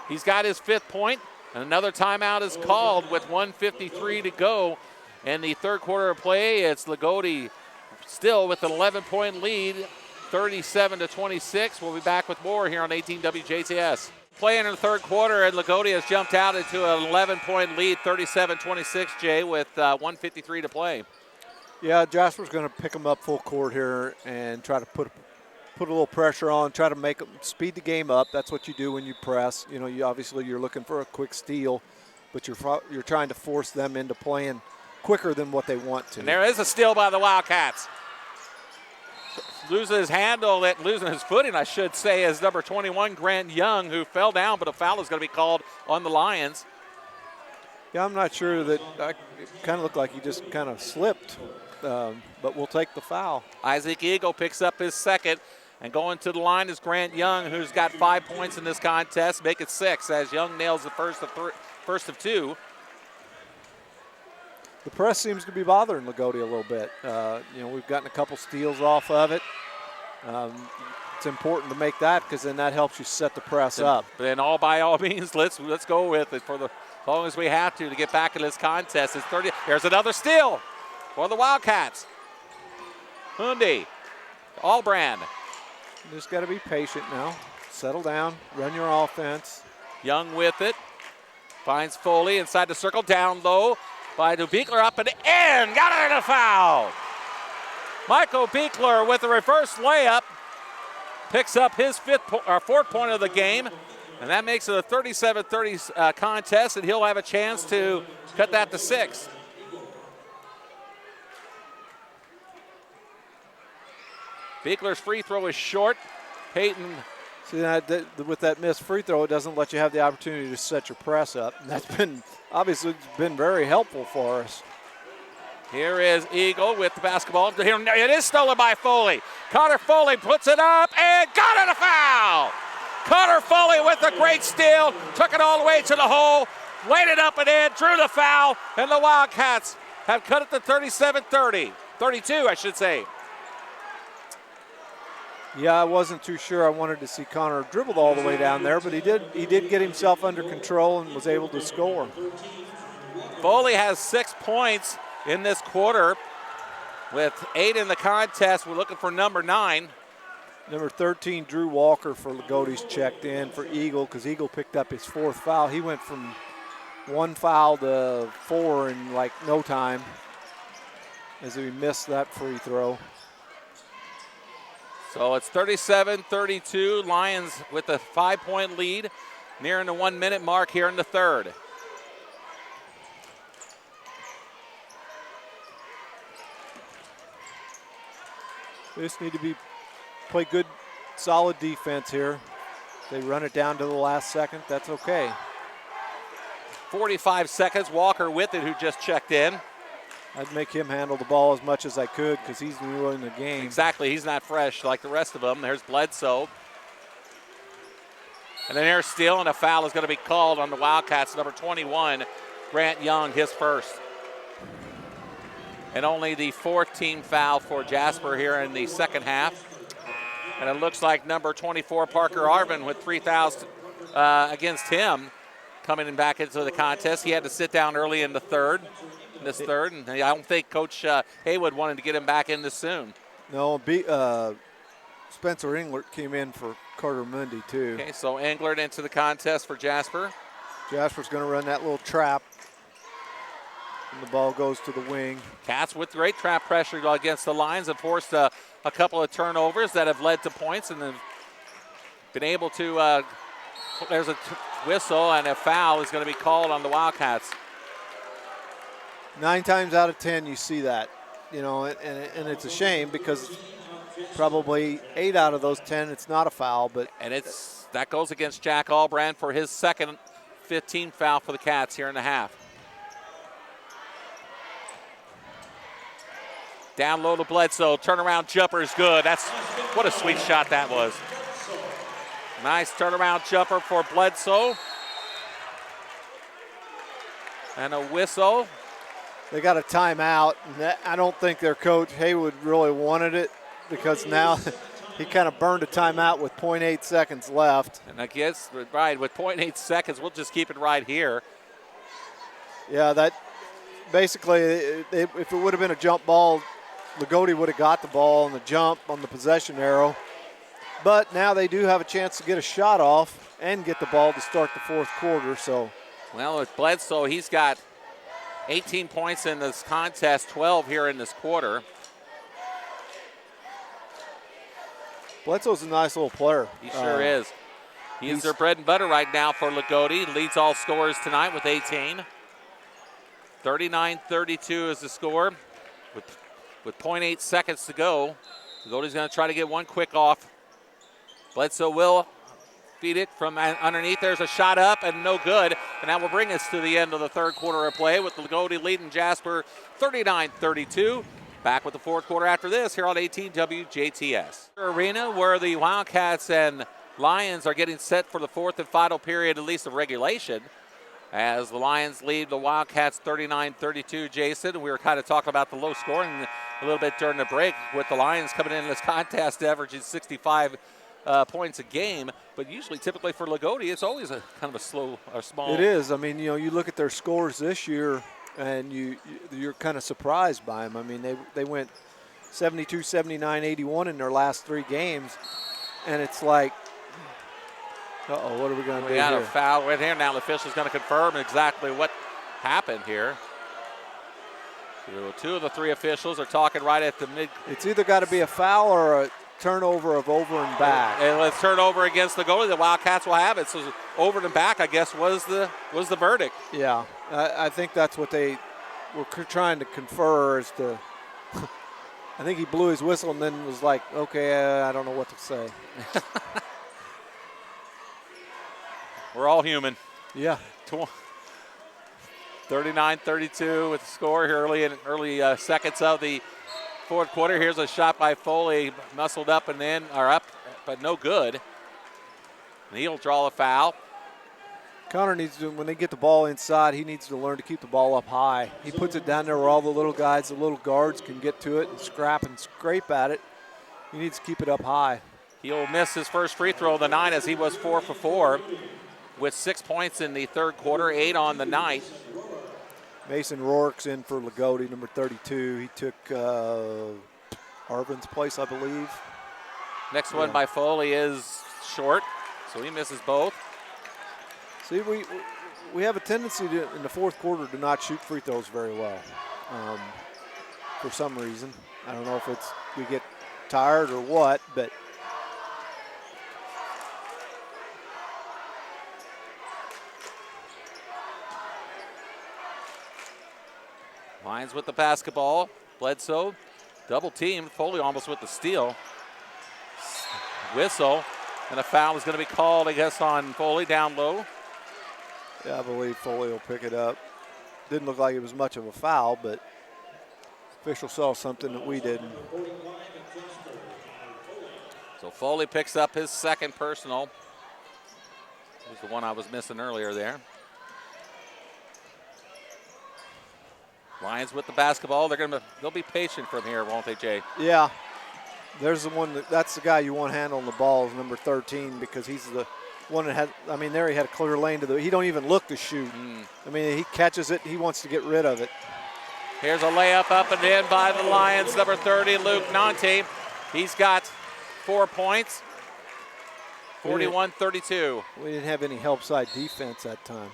He's got his 5th point. And another timeout is called with 1:53 to go in the third quarter of play. It's Loogootee still with an 11-point lead, 37-26. We'll be back with more here on 18 WJTS. Playing in the third quarter, and Loogootee has jumped out into an 11-point lead, 37-26, Jay, with 1:53 to play. Yeah, Jasper's going to pick them up full court here and try to put a little pressure on, try to make them speed the game up. That's what you do when you press. You know, you're looking for a quick steal, but you're trying to force them into playing quicker than what they want to. And there is a steal by the Wildcats. Losing his footing, I should say, is number 21, Grant Young, who fell down, but a foul is going to be called on the Lions. Yeah, I'm not sure that it kind of looked like he just kind of slipped, but we'll take the foul. Isaac Eagle picks up his second. And going to the line is Grant Young, who's got 5 points in this contest. Make it 6 as Young nails the first of 2. The press seems to be bothering Loogootee a little bit. We've gotten a couple steals off of it. It's important to make that because then that helps you set the press up. Then by all means, let's go with it for as long as we have to get back in this contest. It's 30. Here's another steal for the Wildcats. Hundy, Albrand. You just got to be patient now. Settle down, run your offense. Young with it. Finds Foley inside the circle, down low by Beekler, up and in. Got it in a foul. Michael Beekler with a reverse layup. Picks up his 4th point of the game. And that makes it a 37-30 contest, and he'll have a chance to cut that to 6. Beekler's free throw is short. Peyton. See, with that missed free throw, it doesn't let you have the opportunity to set your press up. And that's obviously been very helpful for us. Here is Eagle with the basketball. Here, it is stolen by Foley. Connor Foley puts it up and got it, a foul. Connor Foley with a great steal, took it all the way to the hole, laid it up and in, drew the foul, and the Wildcats have cut it to 37-30. 32, I should say. Yeah, I wasn't too sure. I wanted to see Connor dribble all the way down there, but he did get himself under control and was able to score. Foley has 6 points in this quarter with 8 in the contest. We're looking for number 9. Number 13, Drew Walker for Loogootee's checked in for Eagle because Eagle picked up his 4th foul. He went from 1 foul to 4 in like no time as he missed that free throw. So it's 37-32. Lions with a 5-point lead, nearing the 1 minute mark here in the third. They just need to play good, solid defense here. They run it down to the last second, that's okay. 45 seconds, Walker with it, who just checked in. I'd make him handle the ball as much as I could because he's new in the game. Exactly, he's not fresh like the rest of them. There's Bledsoe. And an air steal and a foul is going to be called on the Wildcats. Number 21, Grant Young, his first. And only the 4th team foul for Jasper here in the second half. And it looks like number 24, Parker Arvin, with 3,000 against him coming in back into the contest. He had to sit down early in the third. And I don't think Coach Haywood wanted to get him back in this soon. No, Spencer Englert came in for Carter Mundy too. Okay, so Englert into the contest for Jasper. Jasper's going to run that little trap, and the ball goes to the wing. Cats with great trap pressure against the Lions have forced a couple of turnovers that have led to points and have been able to, there's a whistle and a foul is going to be called on the Wildcats. 9 times out of 10 you see that, you know, and it's a shame because probably 8 out of those 10 it's not a foul, but and that goes against Jack Albrand for his second 15 foul for the Cats here in the half. Down low to Bledsoe, turnaround jumper is good. What a sweet shot that was. Nice turnaround jumper for Bledsoe. And a whistle. They got a timeout. And I don't think their coach Haywood really wanted it because now he kind of burned a timeout with 0.8 seconds left. And I guess, right, with 0.8 seconds, we'll just keep it right here. Yeah, that basically, if it would have been a jump ball, Loogootee would have got the ball on the jump on the possession arrow. But now they do have a chance to get a shot off and get the ball to start the 4th quarter. So, well, with Bledsoe, he's got 18 points in this contest, 12 here in this quarter. Bledsoe's a nice little player. He sure is. He's their bread and butter right now for Loogootee. Leads all scorers tonight with 18. 39-32 is the score. With 0.8 seconds to go, Loogootee's going to try to get one quick off. Bledsoe will feed it from underneath. There's a shot up and no good. And that will bring us to the end of the third quarter of play with Loogootee leading Jasper 39-32. Back with the 4th quarter after this here on 18 WJTS. Arena where the Wildcats and Lions are getting set for the 4th and final period, at least of regulation. As the Lions lead the Wildcats 39-32, Jason. We were kind of talking about the low scoring a little bit during the break with the Lions coming in this contest averaging 65 points a game. But usually, typically for Loogootee, it's always a kind of a slow or small. It is. I mean, you know, you look at their scores this year and you're kind of surprised by them. I mean, they went 72, 79, 81 in their last 3 games. And it's like, uh-oh, what are we going to do here? We got a foul right here. Now the official's going to confirm exactly what happened here. 2 of the 3 officials are talking right at the mid. It's either got to be a foul or a turnover of over and back. And let's turn over against the goalie. The Wildcats will have it. So over and back, I guess, was the verdict. Yeah, I think that's what they were trying to confer as to. I think he blew his whistle and then was like, okay, I don't know what to say. We're all human. Yeah. 39-32 with the score here early seconds of the fourth quarter. Here's a shot by Foley, muscled up and in, or up, but no good. And he'll draw a foul. Connor needs to, when they get the ball inside, he needs to learn to keep the ball up high. He puts it down there where all the little guys, the little guards can get to it and scrap and scrape at it. He needs to keep it up high. He'll miss his first free throw of the night as he was 4 for 4 with 6 points in the third quarter, 8 on the night. Mason Rourke's in for Loogootee, number 32. He took Arvin's place, I believe. Next one by Foley is short, so he misses both. See, we have a tendency to, in the fourth quarter, to not shoot free throws very well for some reason. I don't know if it's we get tired or what, but Lions with the basketball. Bledsoe double teamed. Foley almost with the steal. Whistle, and a foul is going to be called, I guess, on Foley down low. yeah, I believe Foley will pick it up. Didn't look like it was much of a foul, but official saw something that we didn't. So Foley picks up his second personal. Here's the one I was missing earlier there. Lions with the basketball. They'll be patient from here, won't they, Jay? Yeah, there's the one that's the guy you want handling the ball is number 13 because he's the one that had. I mean, there he had a clear lane to the. He don't even look to shoot. I mean, he catches it. He wants to get rid of it. Here's a layup up and in by the Lions, number 30, Luke Nante. He's got 4 points. 41-32. We didn't have any help side defense that time.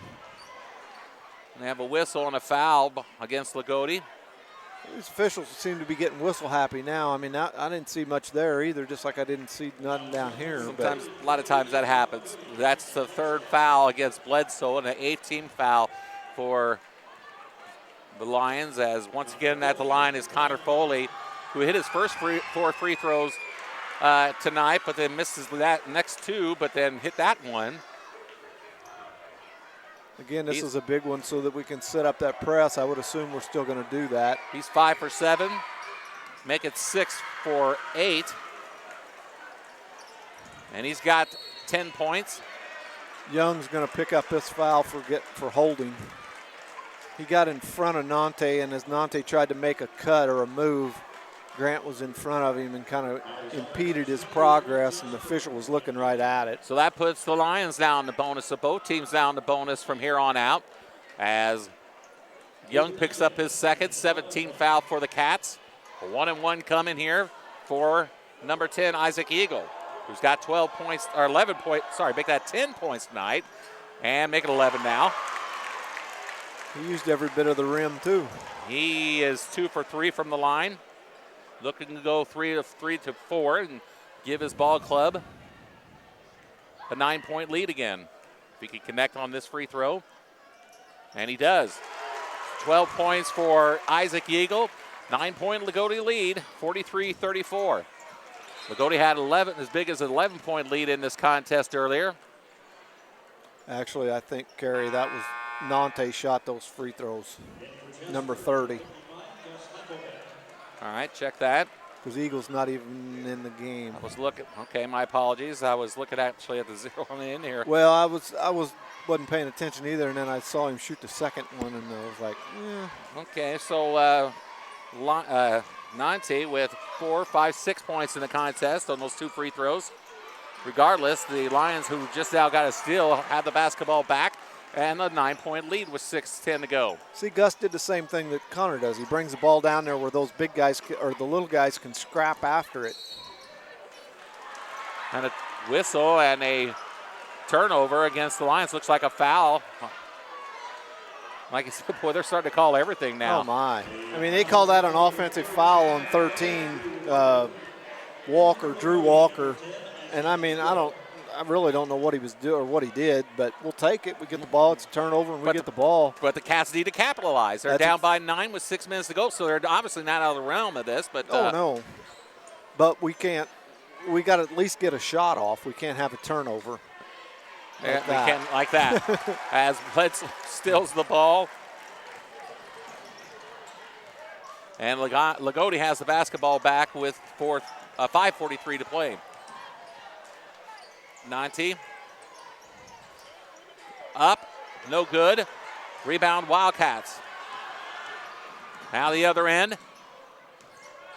They have a whistle and a foul against Loogootee. These officials seem to be getting whistle happy now. I mean, I didn't see much there either, just like I didn't see nothing down here. Sometimes, a lot of times that happens. That's the third foul against Bledsoe and an 8th-team foul for the Lions, as once again at the line is Connor Foley, who hit his first 4 free throws tonight, but then misses that next 2, but then hit that one. Again, this is a big one so that we can set up that press. I would assume we're still going to do that. He's 5 for 7, make it 6 for 8. And he's got 10 points. Young's going to pick up this foul for holding. He got in front of Nante, and as Nante tried to make a cut or a move, Grant was in front of him and kind of impeded his progress, and the official was looking right at it. So that puts the Lions down the bonus. So both teams down the bonus from here on out as Young picks up his second, 17 foul for the Cats. A 1-and-1 coming here for number 10, Isaac Eagle, who's got 12 points, or 11 points, sorry, make that 10 points tonight, and make it 11 now. He used every bit of the rim, too. He is 2 for 3 from the line. Looking to go 3 to 4 and give his ball club a 9-point lead again. If he can connect on this free throw, and he does. 12 points for Isaac Eagle, 9-point Loogootee lead, 43-34. Loogootee had as big as an 11-point lead in this contest earlier. Actually, I think, Carey, that was Nante shot those free throws, number 30. All right, check that. Because Eagle's not even in the game. I was looking. Okay, my apologies. I was looking actually at the 0 on the end here. Well, I wasn't paying attention either, and then I saw him shoot the second one, and I was like, yeah. Okay, so Nante with 4, 5, 6 points in the contest on those 2 free throws. Regardless, the Lions, who just now got a steal, have the basketball back. And a 9-point lead with 6:10 to go. See, Gus did the same thing that Connor does. He brings the ball down there where those big guys or the little guys can scrap after it. And a whistle and a turnover against the Lions. Looks like a foul. Like I said, boy, they're starting to call everything now. Oh, my. I mean, they call that an offensive foul on 13, Drew Walker. And, I mean, I really don't know what he was doing or what he did, but we'll take it. We get the ball. It's a turnover, and we get the ball. But the Cats need to capitalize. They're down by 9 with 6 minutes to go, so they're obviously not out of the realm of this. But no. But we can't. We got to at least get a shot off. We can't have a turnover. Like that. As Bledsoe steals the ball And Loogootee has the basketball back with 5:43 to play. Nanti. Up, no good. Rebound, Wildcats. Now the other end.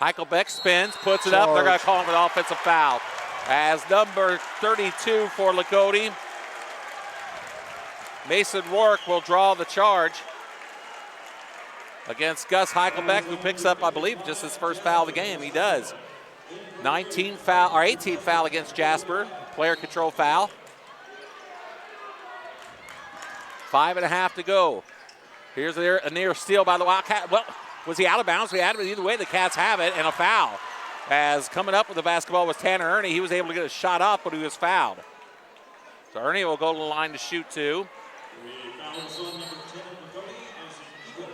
Heichelbeck spins, puts it up. They're going to call him an offensive foul. As number 32 for Loogootee, Mason Rourke will draw the charge against Gus Heichelbeck, who picks up, I believe, just his first foul of the game. He does. 18 foul against Jasper. Player control foul. 5.5 to go. Here's a near steal by the Wildcat. Well, was he out of bounds? We had him. Either way, the Cats have it, and a foul. As coming up with the basketball was Tanner Ernie. He was able to get a shot off, but he was fouled. So Ernie will go to the line to shoot two.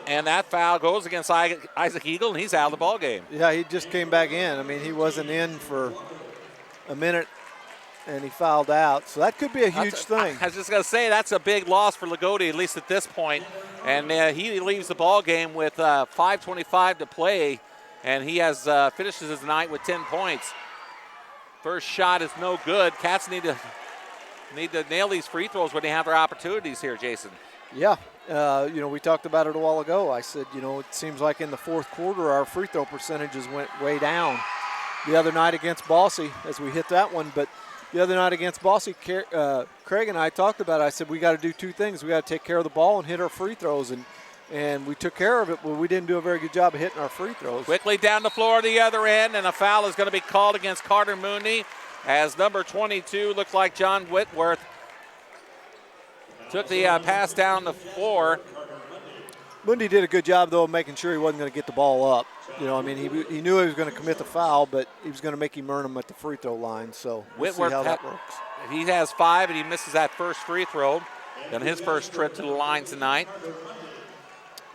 And that foul goes against Isaac Eagle, and he's out of the ball game. Yeah, he just came back in. I mean, he wasn't in for a minute, and he fouled out. So that could be a huge thing. I was just going to say, that's a big loss for Loogootee, at least at this point. And he leaves the ball game with 5:25 to play, and he has finishes his night with 10 points. First shot is no good. Cats need to nail these free throws when they have their opportunities here, Jason. Yeah, we talked about it a while ago. I said, it seems like in the fourth quarter our free throw percentages went way down. The other night against Bosse, as we hit that one, but the other night against Bosse, Craig and I talked about it. I said we got to do two things. We got to take care of the ball and hit our free throws, and we took care of it, but we didn't do a very good job of hitting our free throws. Quickly down the floor the other end, and a foul is going to be called against Carter Mooney as number 22, looks like John Whitworth, took the pass down the floor. Mundy did a good job, though, of making sure he wasn't going to get the ball up. He knew he was going to commit the foul, but he was going to make him earn them at the free throw line. So we'll see how that works. He has 5, and he misses that first free throw on his first trip to the line tonight.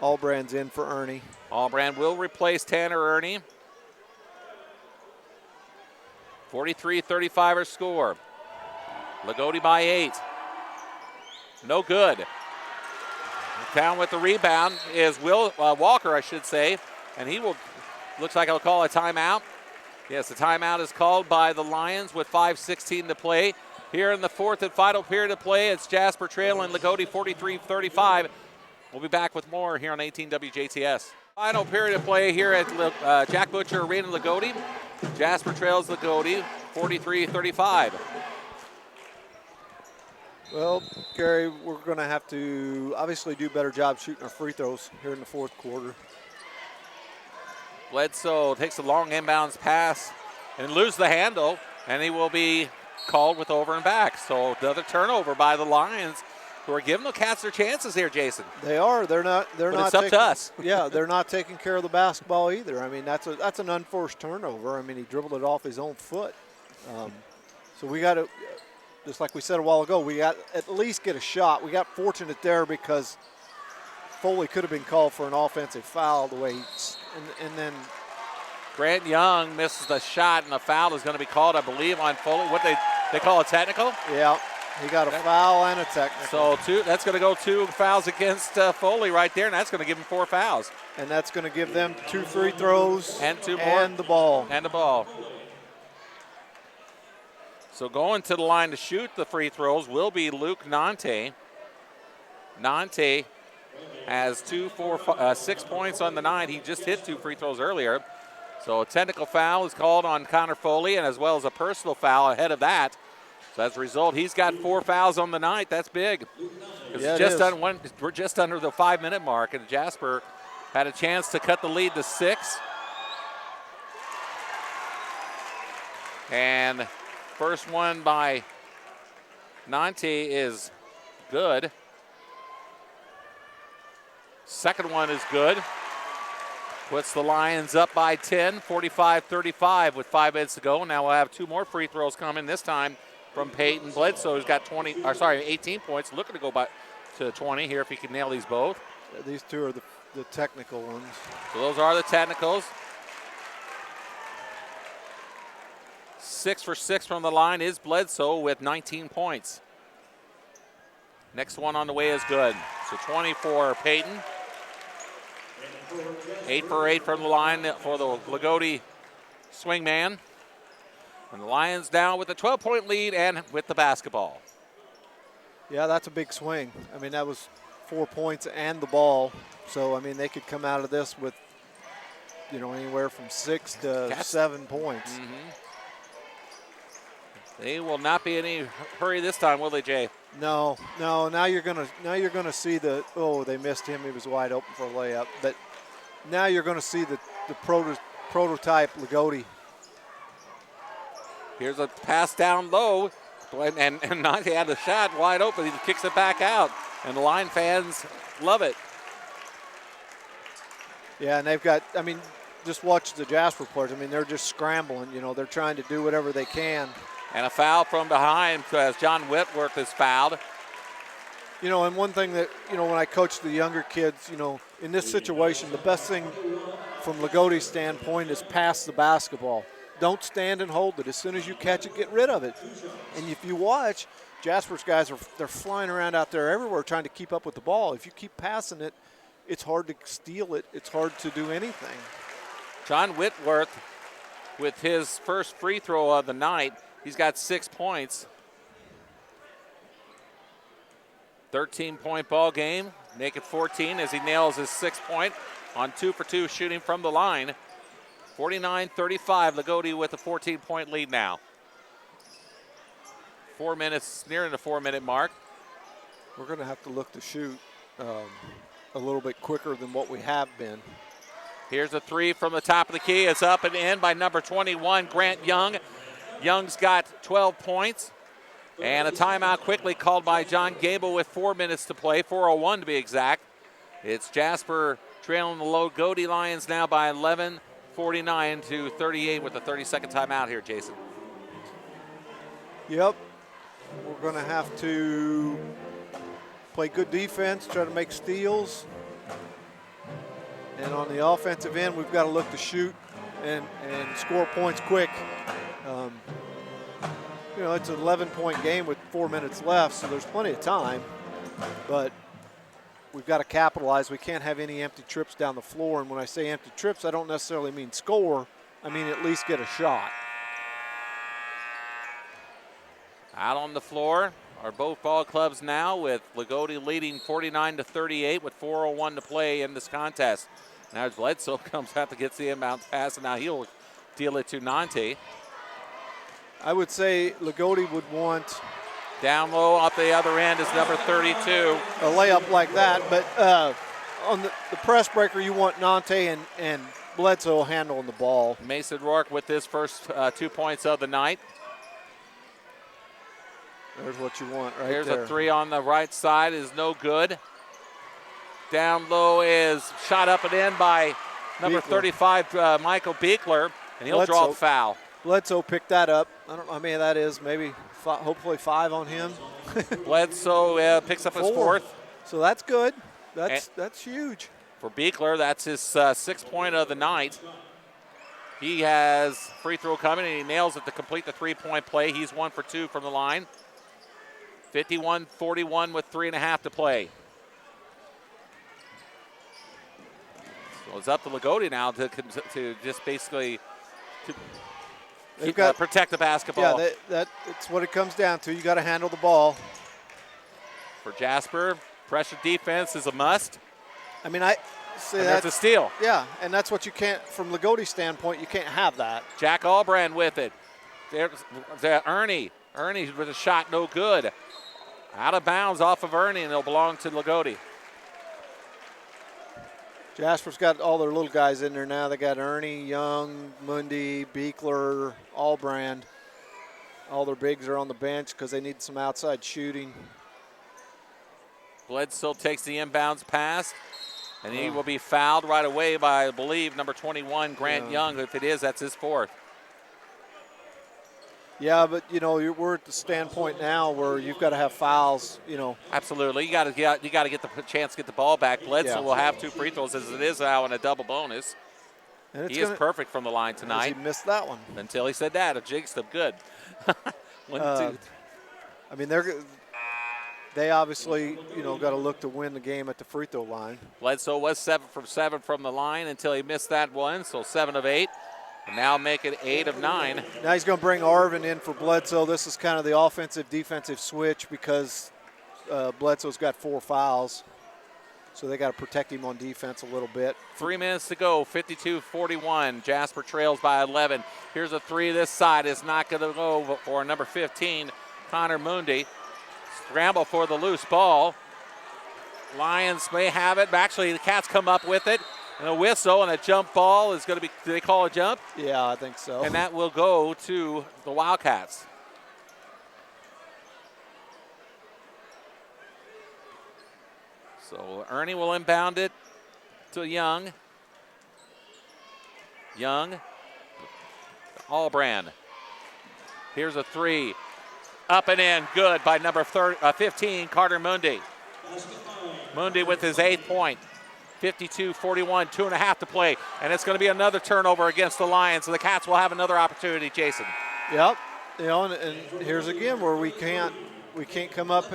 Allbrand's in for Ernie. Allbrand will replace Tanner Ernie. 43-35 our score. Loogootee by 8. No good. Down with the rebound is Walker, I should say, and looks like he'll call a timeout. Yes, the timeout is called by the Lions with 5:16 to play. Here in the fourth and final period of play, it's Jasper trailing Loogootee 43-35. We'll be back with more here on 18 WJTS. Final period of play here at Jack Butcher Arena, Loogootee. Jasper trails Loogootee 43-35. Well, Carey, we're going to have to obviously do a better job shooting our free throws here in the fourth quarter. Bledsoe takes a long inbounds pass and loses the handle, and he will be called with over and back. So another turnover by the Lions, who are giving the Cats their chances here, Jason. They are. They're not. It's up to us. Yeah, they're not taking care of the basketball either. I mean, that's an unforced turnover. I mean, he dribbled it off his own foot. So we got to. Just like we said a while ago, we got at least get a shot. We got fortunate there because Foley could have been called for an offensive foul the way and then Grant Young misses the shot, and a foul is going to be called, I believe, on Foley. What they call a technical? Yeah, he got a foul and a technical. So that's going to go 2 fouls against Foley right there, and that's going to give him 4 fouls. And that's going to give them 2 free throws and 2 more, and the ball. So going to the line to shoot the free throws will be Luke Nante. Nante has 6 points on the night. He just hit 2 free throws earlier. So a technical foul is called on Connor Foley, and as well as a personal foul ahead of that. So as a result, he's got 4 fouls on the night. That's big. Yeah, we're just under the 5-minute mark, and Jasper had a chance to cut the lead to 6. And first one by Nante is good. Second one is good. Puts the Lions up by 10, 45-35 with 5 minutes to go. Now we'll have 2 more free throws coming, this time from Peyton Bledsoe, who's got 18 points, looking to go to 20 here if he can nail these both. Yeah, these 2 are the technical ones. So those are the technicals. 6 for 6 from the line is Bledsoe with 19 points. Next one on the way is good. So 20 for Peyton. 8 for 8 from the line for the Loogootee swingman. And the Lions now with a 12-point lead and with the basketball. Yeah, that's a big swing. I mean, that was 4 points and the ball. So, I mean, they could come out of this with, anywhere from 6 to 7 points. They will not be in any hurry this time, will they, Jay? No. Now you're gonna see they missed him. He was wide open for a layup. But now you're gonna see the prototype Loogootee. Here's a pass down low, and Nante had the shot wide open. He kicks it back out, and the line fans love it. Yeah, and they've got. I mean, just watch the Jasper players. I mean, they're just scrambling. They're trying to do whatever they can. And a foul from behind as John Whitworth is fouled. And one thing that, when I coach the younger kids, in this situation, the best thing from Loogootee's standpoint is pass the basketball. Don't stand and hold it. As soon as you catch it, get rid of it. And if you watch, Jasper's guys, they're flying around out there everywhere trying to keep up with the ball. If you keep passing it, it's hard to steal it. It's hard to do anything. John Whitworth with his first free throw of the night. He's got 6 points. 13-point ball game. Make it 14 as he nails his 6th point on 2 for 2 shooting from the line. 49-35, Loogootee with a 14-point lead now. 4 minutes, nearing the 4-minute mark. We're going to have to look to shoot a little bit quicker than what we have been. Here's a three from the top of the key. It's up and in by number 21, Grant Young. Young's got 12 points. And a timeout quickly called by John Gable with 4 minutes to play, 4:01 to be exact. It's Jasper trailing the Loogootee Lions now by 11, 49-38 with a 30-second timeout here, Jason. Yep. We're going to have to play good defense, try to make steals. And on the offensive end, we've got to look to shoot and score points quick. It's an 11-point game with 4 minutes left, so there's plenty of time. But we've got to capitalize. We can't have any empty trips down the floor. And when I say empty trips, I don't necessarily mean score. I mean at least get a shot. Out on the floor are both ball clubs now, with Loogootee leading 49-38 with 4:01 to play in this contest. Now as Bledsoe comes out to get the inbound pass, and now he'll deal it to Nante. I would say Loogootee would want down low off the other end is number 32. A layup like that, but on the press breaker, you want Nante and Bledsoe handling the ball. Mason Rourke with his first 2 points of the night. There's what you want right there. Here's a three on the right side, is no good. Down low is shot up and in by number 35, Michael Beekler, and he'll draw the foul. Bledsoe picked that up. I don't know how many that is, maybe hopefully 5 on him. Bledsoe picks up his 4th. So that's good. That's huge. For Beekler, that's his 6th point of the night. He has free throw coming, and he nails it to complete the 3-point play. He's 1 for 2 from the line. 51-41 with 3.5 to play. So it's up to Loogootee now to just basically protect the basketball. Yeah, that's what it comes down to. You got to handle the ball. For Jasper, pressure defense is a must. I mean, that's a steal. Yeah, and that's what you can't, from Loogootee's standpoint, you can't have that. Jack Albrand with it. There's Ernie. Ernie with a shot, no good. Out of bounds off of Ernie, and it'll belong to Loogootee. Jasper's got all their little guys in there now. They got Ernie, Young, Mundy, Beekler, Albrand. All their bigs are on the bench because they need some outside shooting. Bledsoe takes the inbounds pass, and he will be fouled right away by, I believe, number 21, Grant Young. If it is, that's his 4th. Yeah, but, we're at the standpoint now where you've got to have fouls, Absolutely. You got to get the chance to get the ball back. Bledsoe will have 2 free throws as it is now and a double bonus. And he is perfect from the line tonight. He missed that one. Until he said that. A jinxed him good. 1, 2. I mean, they obviously, got to look to win the game at the free throw line. Bledsoe was 7 from 7 from the line until he missed that one, so 7 of 8. And now make it 8 of 9. Now he's going to bring Arvin in for Bledsoe. This is kind of the offensive-defensive switch because Bledsoe's got 4 fouls. So they got to protect him on defense a little bit. 3 minutes to go, 52-41. Jasper trails by 11. Here's a three this side. It's not going to go for number 15, Connor Mundi. Scramble for the loose ball. Lions may have it. Actually, the Cats come up with it. And a whistle and a jump ball is going to be, do they call a jump? Yeah, I think so. And that will go to the Wildcats. So Ernie will inbound it to Young. Young, Allbrand. Here's a three. Up and in, good by number 15, Carter Mundi. Mundi with his 8th point. 52-41, 2.5 to play. And it's going to be another turnover against the Lions. So the Cats will have another opportunity, Jason. Yep. And here's again where we can't come up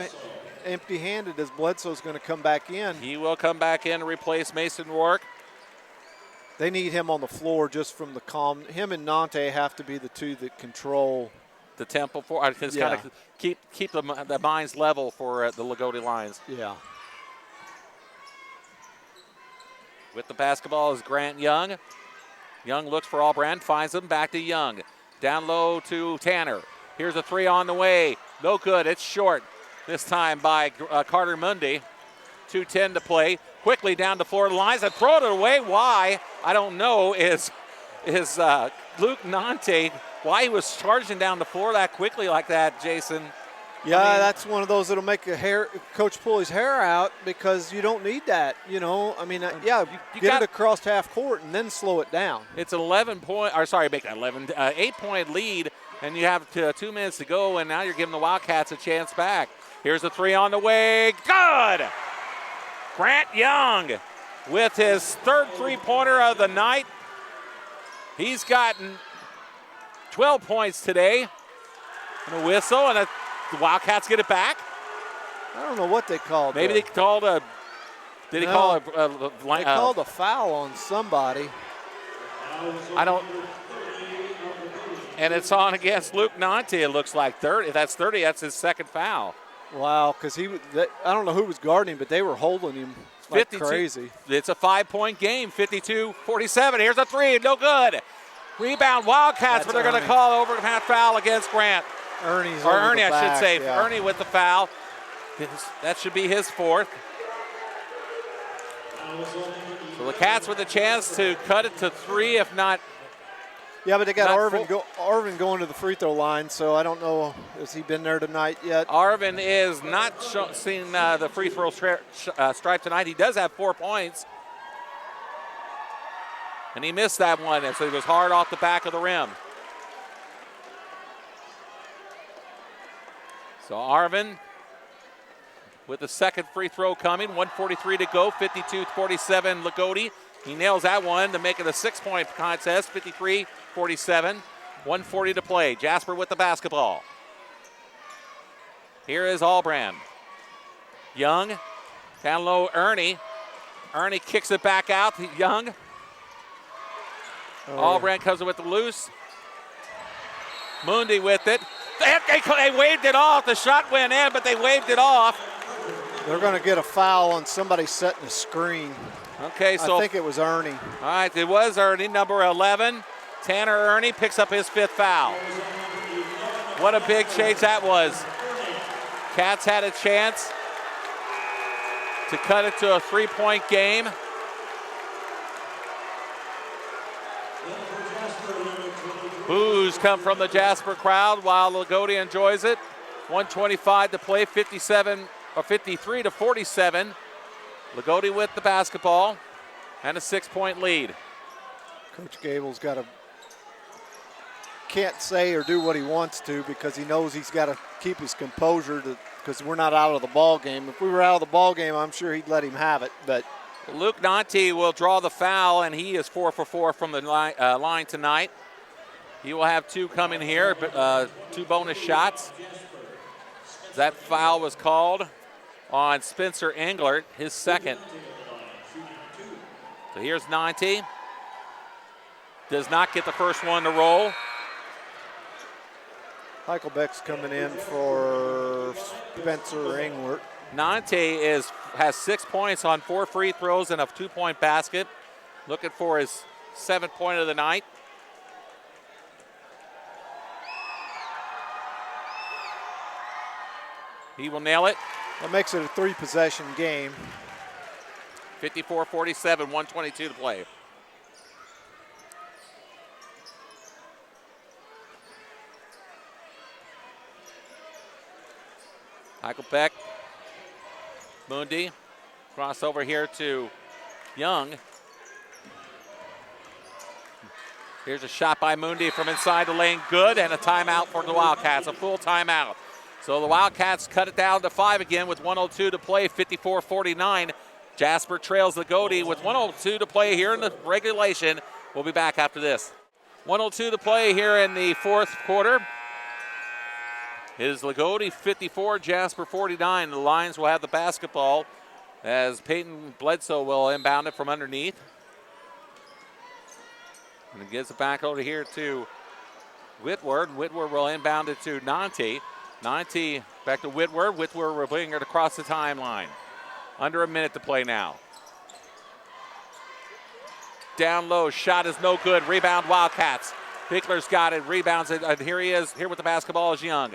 empty-handed as Bledsoe's going to come back in. He will come back in to replace Mason Rourke. They need him on the floor just from the calm. Him and Nante have to be the two that control the tempo for kind of keep the minds level for the Loogootee Lions. Yeah. With the basketball is Grant Young. Young looks for Allbrand, finds him, back to Young. Down low to Tanner. Here's a three on the way. No good, it's short. This time by Carter Mundi. 2:10 to play. Quickly down to Florida Lines and throw it away. Why? I don't know. Is Luke Nante, why he was charging down the floor that quickly like that, Jason? Yeah, that's one of those that'll make coach pull his hair out because you don't need that. You get it across half court and then slow it down. It's an 8-point lead, and you have 2 minutes to go, and now you're giving the Wildcats a chance back. Here's a three on the way. Good! Grant Young with his 3rd three-pointer of the night. He's gotten 12 points today. And a whistle, and the Wildcats get it back. I don't know what they called. Maybe they called a. Did he call a? They called a foul on somebody. I don't. And it's on against Luke Nante. It looks like 30. That's 30. That's his 2nd foul. Wow, because I don't know who was guarding him, but they were holding him like crazy. It's a 5-point game, 52-47. Here's a three, no good. Rebound Wildcats, but they're going to call overhand foul against Grant. Ernie, I should say. Yeah. Ernie with the foul. That should be his 4th. So the Cats with a chance to cut it to 3, if not. Yeah, but they got Arvin going to the free throw line, so I don't know. Has he been there tonight yet? Arvin is not seen the free throw stripe tonight. He does have 4 points. And he missed that one, and so he was hard off the back of the rim. So Arvin with the 2nd free throw coming. 1:43 to go, 52-47 Loogootee. He nails that one to make it a 6-point contest, 53-47. 1:40 to play. Jasper with the basketball. Here is Allbrand. Young, down low, Ernie. Ernie kicks it back out. Young. Allbrand comes with the loose. Mundi with it. They waved it off. The shot went in, but they waved it off. They're going to get a foul on somebody setting a screen. Okay, so I think it was Ernie. All right, it was Ernie, number 11. Tanner Ernie picks up his 5th foul. What a big change that was. Cats had a chance to cut it to a 3-point game. Boos come from the Jasper crowd while Loogootee enjoys it. 1:25 to play, 53-47. Loogootee with the basketball and a 6-point lead. Coach Gable's can't say or do what he wants to because he knows he's got to keep his composure because we're not out of the ball game. If we were out of the ball game, I'm sure he'd let him have it. But Luke Nante will draw the foul, and he is 4 for 4 from the line tonight. He will have 2 coming here, but 2 bonus shots. That foul was called. on Spencer Englert, his second. So here's 90. Does not get the first one to roll. Heichelbeck's coming in for Spencer Englert. 90 has 6 points on 4 free throws and a 2-point basket. Looking for his 7th point of the night. He will nail it. That makes it a 3-possession game. 54-47, 122 to play. Heichelbeck, Mundi, crossover here to Young. Here's a shot by Mundi from inside the lane, good, and a timeout for the Wildcats, a full timeout. So the Wildcats cut it down to 5 again with 1:02 to play, 54-49. Jasper trails Loogootee with 1:02 to play here in the regulation. We'll be back after this. 1:02 to play here in the fourth quarter. It is Loogootee 54, Jasper 49. The Lions will have the basketball as Peyton Bledsoe will inbound it from underneath. And it gets it back over here to Whitworth. Whitworth will inbound it to Nanti. Nanti back to Whitworth. Whitworth will bring it across the timeline. Under a minute to play now. Down low, shot is no good. Rebound Wildcats. Bickler's got it, rebounds it, and here he is. Here with the basketball is Young.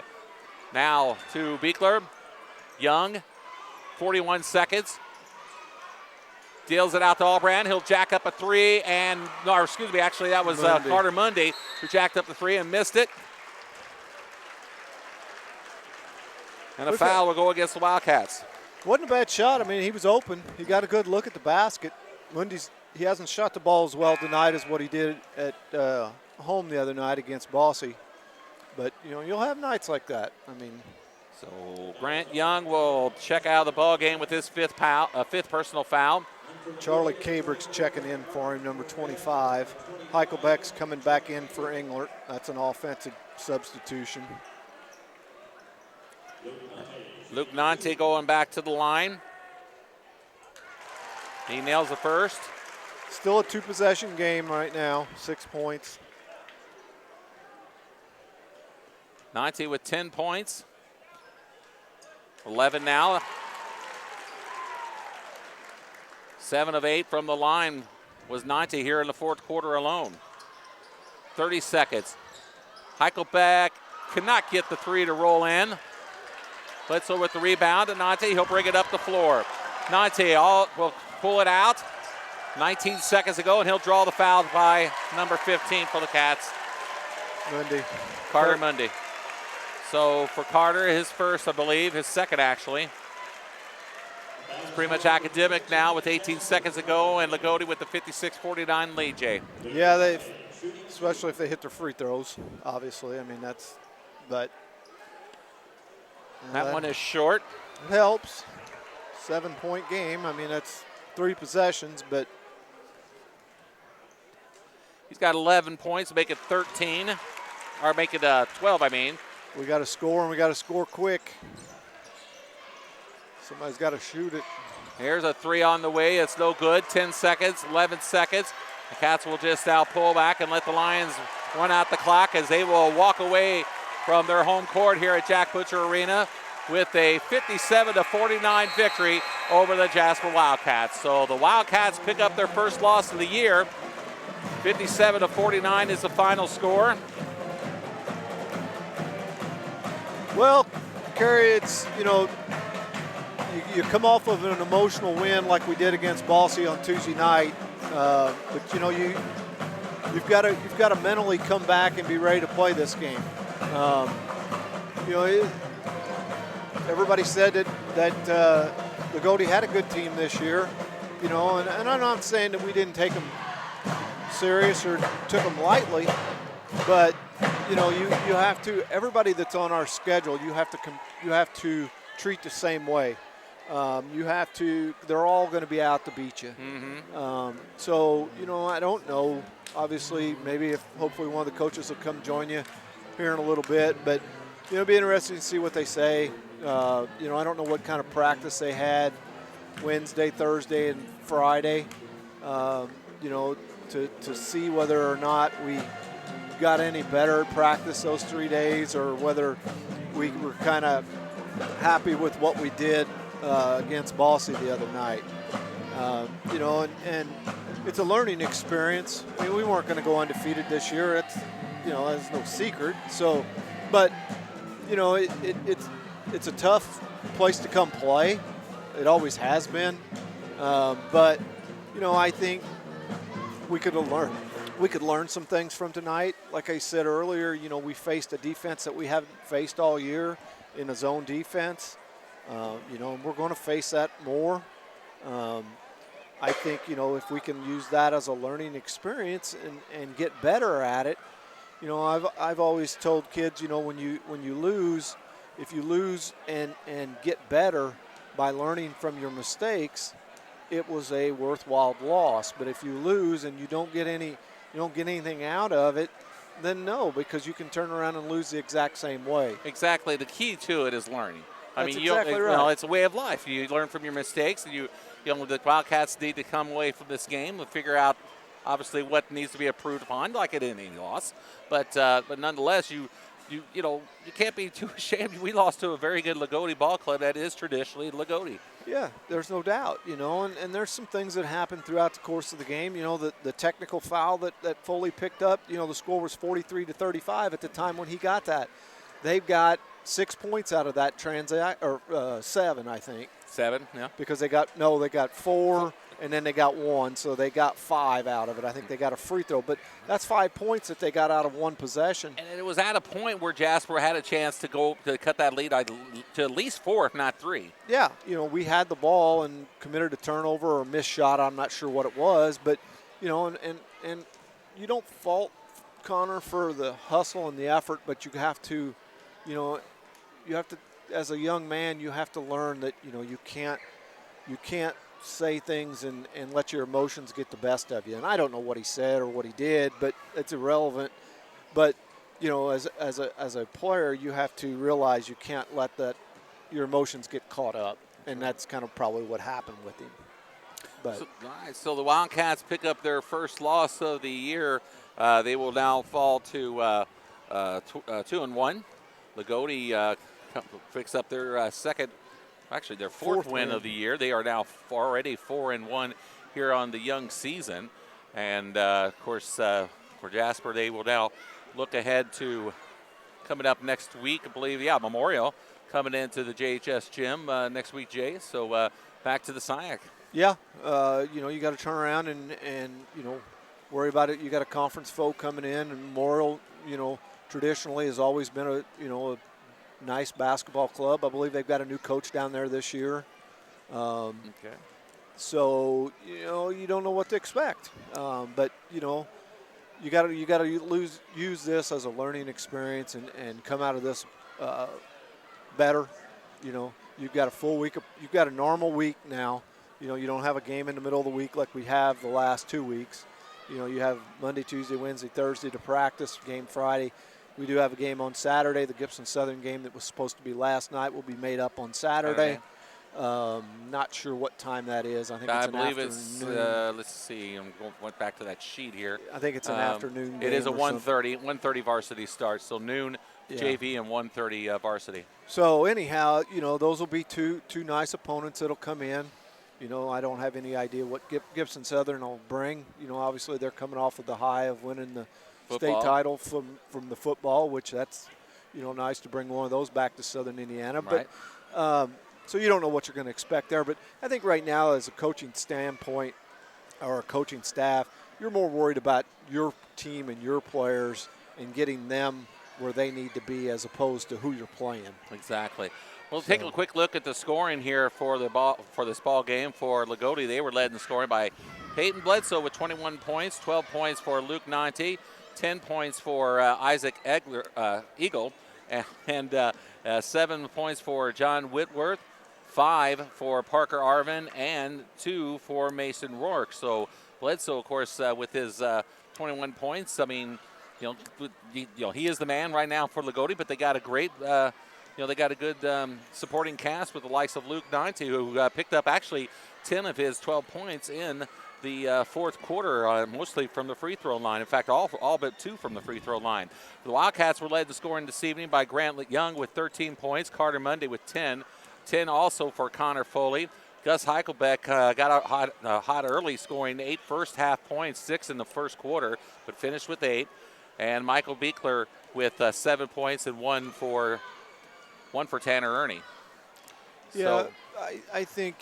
Now to Bickler. Young, 41 seconds. Deals it out to Albrand. He'll jack up a three, actually that was Carter Mundy who jacked up the three and missed it. And a foul will go against the Wildcats. Wasn't a bad shot. I mean, he was open. He got a good look at the basket. He hasn't shot the ball as well tonight as what he did at home the other night against Bossy. But, you'll have nights like that. I mean. So Grant Young will check out of the ball game with his fifth personal foul. Charlie Cabrick's checking in for him, number 25. Heichelbeck's coming back in for Englert. That's an offensive substitution. Luke Nante going back to the line. He nails the first. Still a 2-possession game right now, 6 points. Nante with 10 points. 11 now. 7 of 8 from the line was Nante here in the fourth quarter alone. 30 seconds. Heichelbeck cannot get the three to roll in. Bledsoe with the rebound, and Nante, he'll bring it up the floor. Nante will pull it out. 19 seconds ago, and he'll draw the foul by number 15 for the Cats. Mundy. Carter Mundy. So for Carter, his first, I believe, his second actually. It's pretty much academic now with 18 seconds to go, and Loogootee with the 56-49 lead, Jay. Yeah, especially if they hit their free throws, obviously. I mean, but. That one is short. It helps. 7-point game. I mean, that's 3 possessions, but. He's got 11 points, make it 13, or make it 12, I mean. We got to score, and we got to score quick. Somebody's got to shoot it. Here's a three on the way. It's no good. 10 seconds, 11 seconds. The Cats will just now pull back and let the Lions run out the clock as they will walk away from their home court here at Jack Butcher Arena with a 57-49 victory over the Jasper Wildcats. So the Wildcats pick up their first loss of the year. 57-49 is the final score. Well, Carey, it's, you come off of an emotional win like we did against Bossy on Tuesday night, but you've got to mentally come back and be ready to play this game. Everybody said that Loogootee had a good team this year, and I'm not saying that we didn't take them serious or took them lightly, but you have to. Everybody that's on our schedule, you have to treat the same way. They're all going to be out to beat you. Mm-hmm. So, I don't know. Obviously, hopefully one of the coaches will come join you here in a little bit. But, it'll be interesting to see what they say. You know, I don't know what kind of practice they had Wednesday, Thursday, and Friday. You know, to see whether or not we got any better at practice those 3 days, or whether we were kind of happy with what we did against Boise the other night. You know, and it's a learning experience. I mean, we weren't going to go undefeated this year. It's, you know, that's no secret. So, but, you know, it's a tough place to come play. It always has been. But, you know, I think we could learn some things from tonight. Like I said earlier, you know, we faced a defense that we haven't faced all year in a zone defense. You know, and we're going to face that more. I think, you know, if we can use that as a learning experience and get better at it. You know, I've always told kids, you know, when you lose, if you lose and get better by learning from your mistakes, it was a worthwhile loss. But if you lose and you don't get anything out of it, then no, because you can turn around and lose the exact same way. Exactly. The key to it is learning. That's exactly right. You know, it's a way of life. You learn from your mistakes, and you know, the Wildcats need to come away from this game and figure out, obviously, what needs to be improved upon, like at any loss. But nonetheless, you know, you can't be too ashamed. We lost to a very good Loogootee ball club that is traditionally Loogootee. Yeah, there's no doubt, you know, and there's some things that happened throughout the course of the game. You know, the technical foul that Foley picked up, you know, the score was 43-35 at the time when he got that. They've got 6 points out of that or 7, I think. 7, yeah. Because they got 4, and then they got 1, so they got 5 out of it. I think they got a free throw, but that's 5 points that they got out of one possession. And it was at a point where Jasper had a chance to cut that lead to at least 4, if not 3. Yeah, you know, we had the ball and committed a turnover or a missed shot. I'm not sure what it was, but, you know, and you don't fault Connor for the hustle and the effort, but you have to, you know, as a young man, you have to learn that, you know, you can't say things and let your emotions get the best of you. And I don't know what he said or what he did, but it's irrelevant. But, you know, as a player, you have to realize you can't let your emotions get caught up. And that's kind of probably what happened with him. But so the Wildcats pick up their first loss of the year. They will now fall to 2-1. Loogootee picks up their their fourth win of the year. They are now already 4-1 here on the young season. And, of course, for Jasper, they will now look ahead to coming up next week, I believe, Memorial coming into the JHS gym next week, Jay. So back to the SIAC. Yeah, you know, you got to turn around and, you know, worry about it. You got a conference foe coming in, and Memorial, you know, traditionally has always been a nice basketball club. I believe they've got a new coach down there this year. Okay. So, you know, you don't know what to expect. But, you know, you got to use this as a learning experience and come out of this better. You know, you've got a full week. You've got a normal week now. You know, you don't have a game in the middle of the week like we have the last 2 weeks. You know, you have Monday, Tuesday, Wednesday, Thursday to practice, game Friday. We do have a game on Saturday. The Gibson Southern game that was supposed to be last night will be made up on Saturday. Not sure what time that is. I think it's an afternoon. It's, let's see. Went back to that sheet here. I think it's an afternoon game. It is a 1:30 varsity start. So noon JV and 1:30 varsity. So anyhow, you know, those will be two nice opponents that'll come in. You know, I don't have any idea what Gibson Southern will bring. You know, obviously they're coming off of the high of winning the state title from the football, which that's, you know, nice to bring one of those back to Southern Indiana. Right. But so you don't know what you're going to expect there. But I think right now, as a coaching standpoint or a coaching staff, you're more worried about your team and your players and getting them where they need to be as opposed to who you're playing. Exactly. We'll take a quick look at the scoring here for this ball game for Loogootee. They were led in scoring by Peyton Bledsoe with 21 points, 12 points for Luke Nanti, 10 points for Isaac Eagle, and 7 points for John Whitworth, 5 for Parker Arvin, and 2 for Mason Rourke. So Bledsoe, of course, with his 21 points, I mean, he is the man right now for Loogootee, but they got a great they got a good supporting cast with the likes of Loogootee, who picked up actually 10 of his 12 points in the fourth quarter, mostly from the free throw line. In fact, all but 2 from the free throw line. The Wildcats were led to scoring this evening by Grant Young with 13 points, Carter Monday with 10. 10 also for Connor Foley. Gus Heichelbeck got out hot early, scoring 8 first half points, 6 in the first quarter, but finished with 8. And Michael Beekler with 7 points and one for Tanner Ernie. Yeah, So, I think,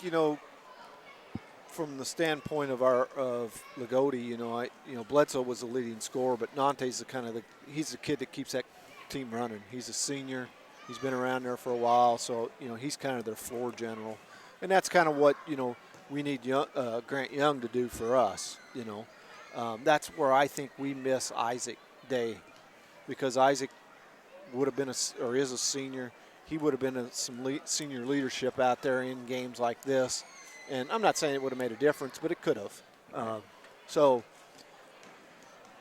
from the standpoint of Loogootee, Bledsoe was the leading scorer, but Nante's he's the kid that keeps that team running. He's a senior. He's been around there for a while, so he's kind of their floor general, and that's kind of what we need Grant Young to do for us. That's where I think we miss Isaac Day, because Isaac would have been is a senior. He would have been some senior leadership out there in games like this. And I'm not saying it would have made a difference, but it could have. So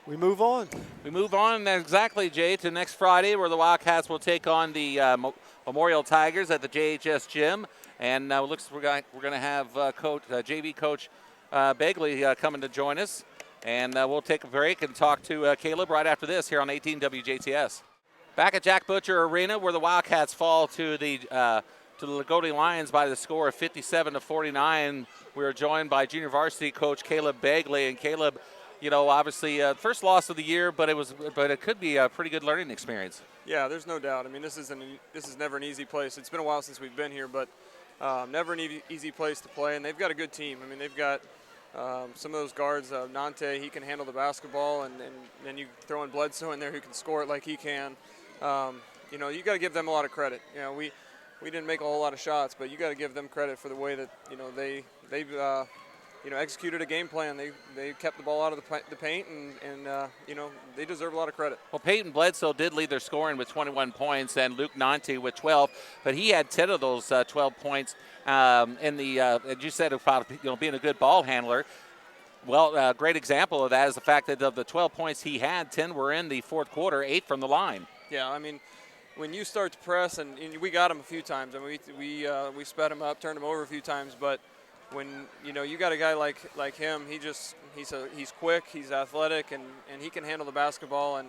we move on. We move on exactly, Jay, to next Friday, where the Wildcats will take on the Memorial Tigers at the JHS gym. And looks we're going to have JV coach Begley coming to join us. And we'll take a break and talk to Caleb right after this here on 18 WJTS. Back at Jack Butcher Arena, where the Wildcats fall to the Loogootee Lions by the score of 57-49. We are joined by junior varsity coach Caleb Begley. And Caleb, obviously first loss of the year, but it could be a pretty good learning experience. Yeah, there's no doubt. I mean, this is never an easy place. It's been a while since we've been here, but never an easy place to play. And they've got a good team. I mean, they've got some of those guards. Nante, he can handle the basketball, and then you throw in Bledsoe in there who can score it like he can. You got to give them a lot of credit. We didn't make a whole lot of shots, but you got to give them credit for the way that they've executed a game plan. They kept the ball out of the paint, and they deserve a lot of credit. Well, Peyton Bledsoe did lead their scoring with 21 points, and Luke Nante with 12, but he had 10 of those 12 points in the. As you said about being a good ball handler. Well, a great example of that is the fact that of the 12 points he had, 10 were in the fourth quarter, 8 from the line. Yeah, I mean, when you start to press, and we got him a few times. I mean, we sped him up, turned him over a few times. But when you got a guy like him, he's quick, he's athletic, and he can handle the basketball. And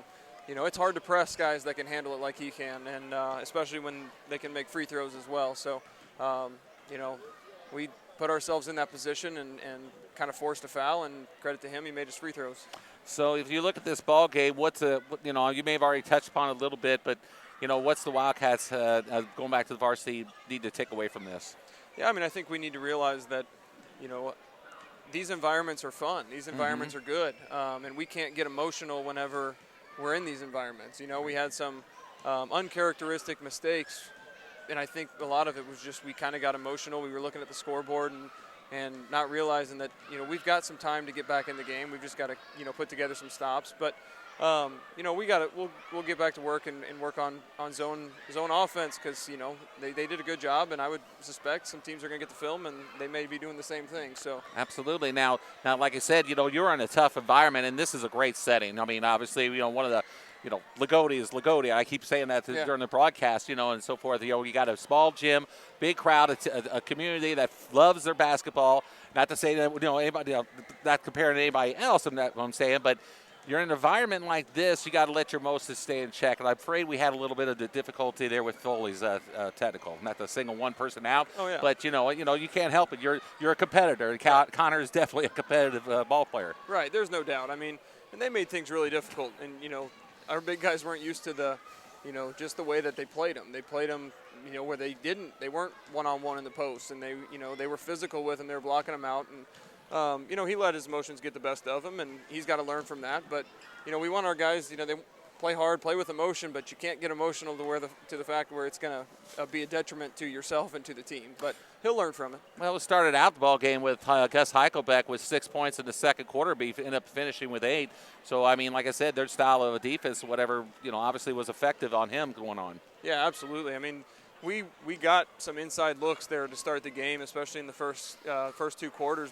it's hard to press guys that can handle it like he can, and especially when they can make free throws as well. So we put ourselves in that position and kind of forced a foul. And credit to him, he made his free throws. So if you look at this ball game, you may have already touched upon it a little bit, but what's the Wildcats going back to the varsity need to take away from this? Yeah, I mean, I think we need to realize that these environments are fun. These environments are good, and we can't get emotional whenever we're in these environments. We had some uncharacteristic mistakes, and I think a lot of it was just we kind of got emotional. We were looking at the scoreboard and not realizing that we've got some time to get back in the game. We've just got to put together some stops. But we'll get back to work and work on zone offense, because they did a good job, and I would suspect some teams are going to get the film and they may be doing the same thing. So absolutely. Now like I said, you're in a tough environment, and this is a great setting. I mean, obviously, one of the Loogootee is Loogootee. I keep saying that during the broadcast, and so forth. You got a small gym, big crowd, a community that loves their basketball. Not to say that anybody, not comparing to anybody else. I'm saying, but you're in an environment like this, you got to let your Moses stay in check. And I'm afraid we had a little bit of the difficulty there with Foley's technical. Not to single one person out, but you can't help it. You're a competitor. Connor is definitely a competitive ball player. Right. There's no doubt. I mean, and they made things really difficult. And our big guys weren't used to just the way that they played them. They played them, where they weren't one-on-one in the post, and they were physical with him. They were blocking them out, and he let his emotions get the best of him, and he's got to learn from that. But we want our guys, they play hard, play with emotion, but you can't get emotional to the fact where it's going to be a detriment to yourself and to the team. But he'll learn from it. Well, it started out the ball game with Gus Heichelbeck with 6 points in the second quarter. But he ended up finishing with 8. So, I mean, like I said, their style of defense, whatever, obviously was effective on him going on. Yeah, absolutely. I mean, we got some inside looks there to start the game, especially in the first 2 quarters.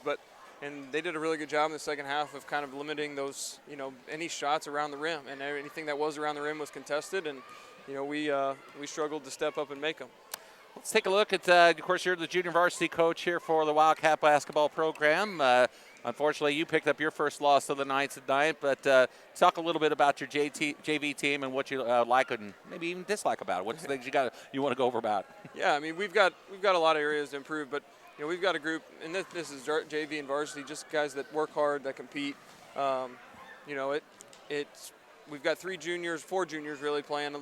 And they did a really good job in the second half of kind of limiting those, any shots around the rim. And anything that was around the rim was contested. And we struggled to step up and make them. Let's take a look at, of course, you're the junior varsity coach here for the Wildcat basketball program. Unfortunately, you picked up your first loss of the night tonight, but talk a little bit about your JV team and what you like and maybe even dislike about it. What's the things you want to go over about? Yeah, I mean, we've got a lot of areas to improve, but we've got a group, and this is JV and varsity, just guys that work hard, that compete. We've got four juniors really playing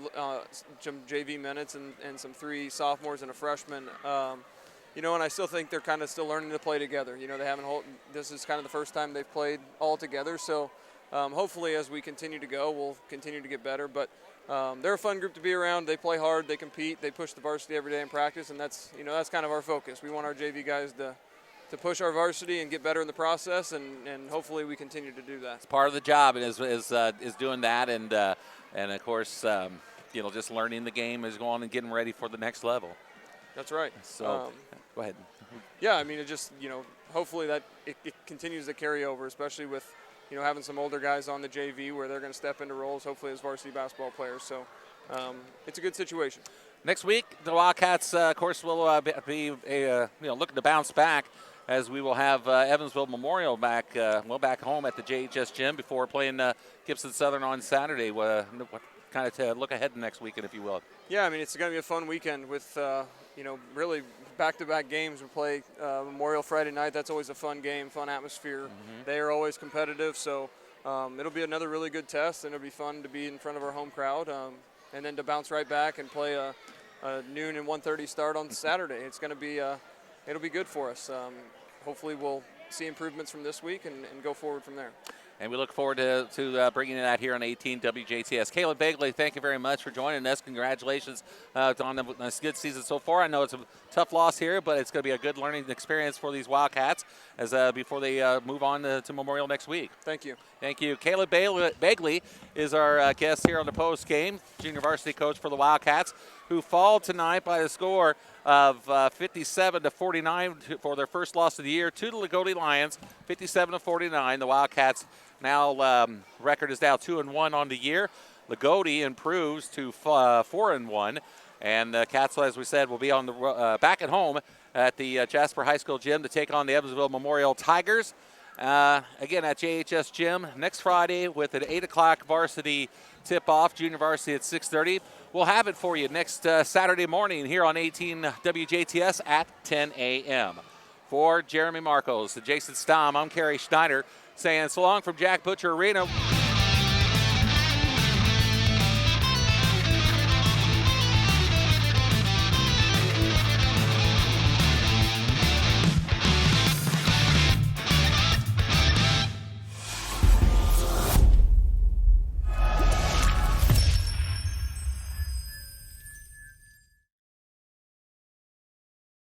some JV minutes, and some 3 sophomores and a freshman. And I still think they're kind of still learning to play together. They haven't. This is kind of the first time they've played all together. So hopefully, as we continue to go, we'll continue to get better. But they're a fun group to be around. They play hard. They compete. They push the varsity every day in practice, and that's kind of our focus. We want our JV guys to push our varsity and get better in the process, and hopefully we continue to do that. It's part of the job is doing that, and of course, just learning the game is going and getting ready for the next level. That's right. So, go ahead. Yeah, I mean, it just, hopefully that it continues to carry over, especially with, having some older guys on the JV where they're going to step into roles, hopefully as varsity basketball players. So it's a good situation. Next week, the Wildcats, of course, will be looking to bounce back, as we will have Evansville Memorial back home at the JHS gym before playing Gibson Southern on Saturday. Kind of to look ahead next weekend, if you will. Yeah, I mean, it's going to be a fun weekend with, really back-to-back games. We play Memorial Friday night. That's always a fun game, fun atmosphere. Mm-hmm. They are always competitive, so it'll be another really good test, and it'll be fun to be in front of our home crowd, and then to bounce right back and play a noon and 1:30 start on Saturday. It's going to be it'll be good for us. Hopefully we'll see improvements from this week and go forward from there. And we look forward to bringing that here on 18 WJTS. Caleb Begley, thank you very much for joining us. Congratulations on a good season so far. I know it's a tough loss here, but it's going to be a good learning experience for these Wildcats as before they move on to Memorial next week. Thank you. Thank you. Caleb Begley is our guest here on the post game, junior varsity coach for the Wildcats, who fall tonight by the score of 57-49 for their first loss of the year to the Loogootee Lions, 57-49. The Wildcats now record is now 2-1 on the year. Loogootee improves to 4-1, and the Cats, as we said, will be on the back at home at the Jasper High School gym to take on the Evansville Memorial Tigers. Again at JHS gym next Friday with an 8 o'clock varsity tip-off, junior varsity at 6:30. We'll have it for you next Saturday morning here on 18 WJTS at 10 a.m. For Jeremy Markos and Jason Stamm, I'm Carey Schneider saying so long from Jack Butcher Arena.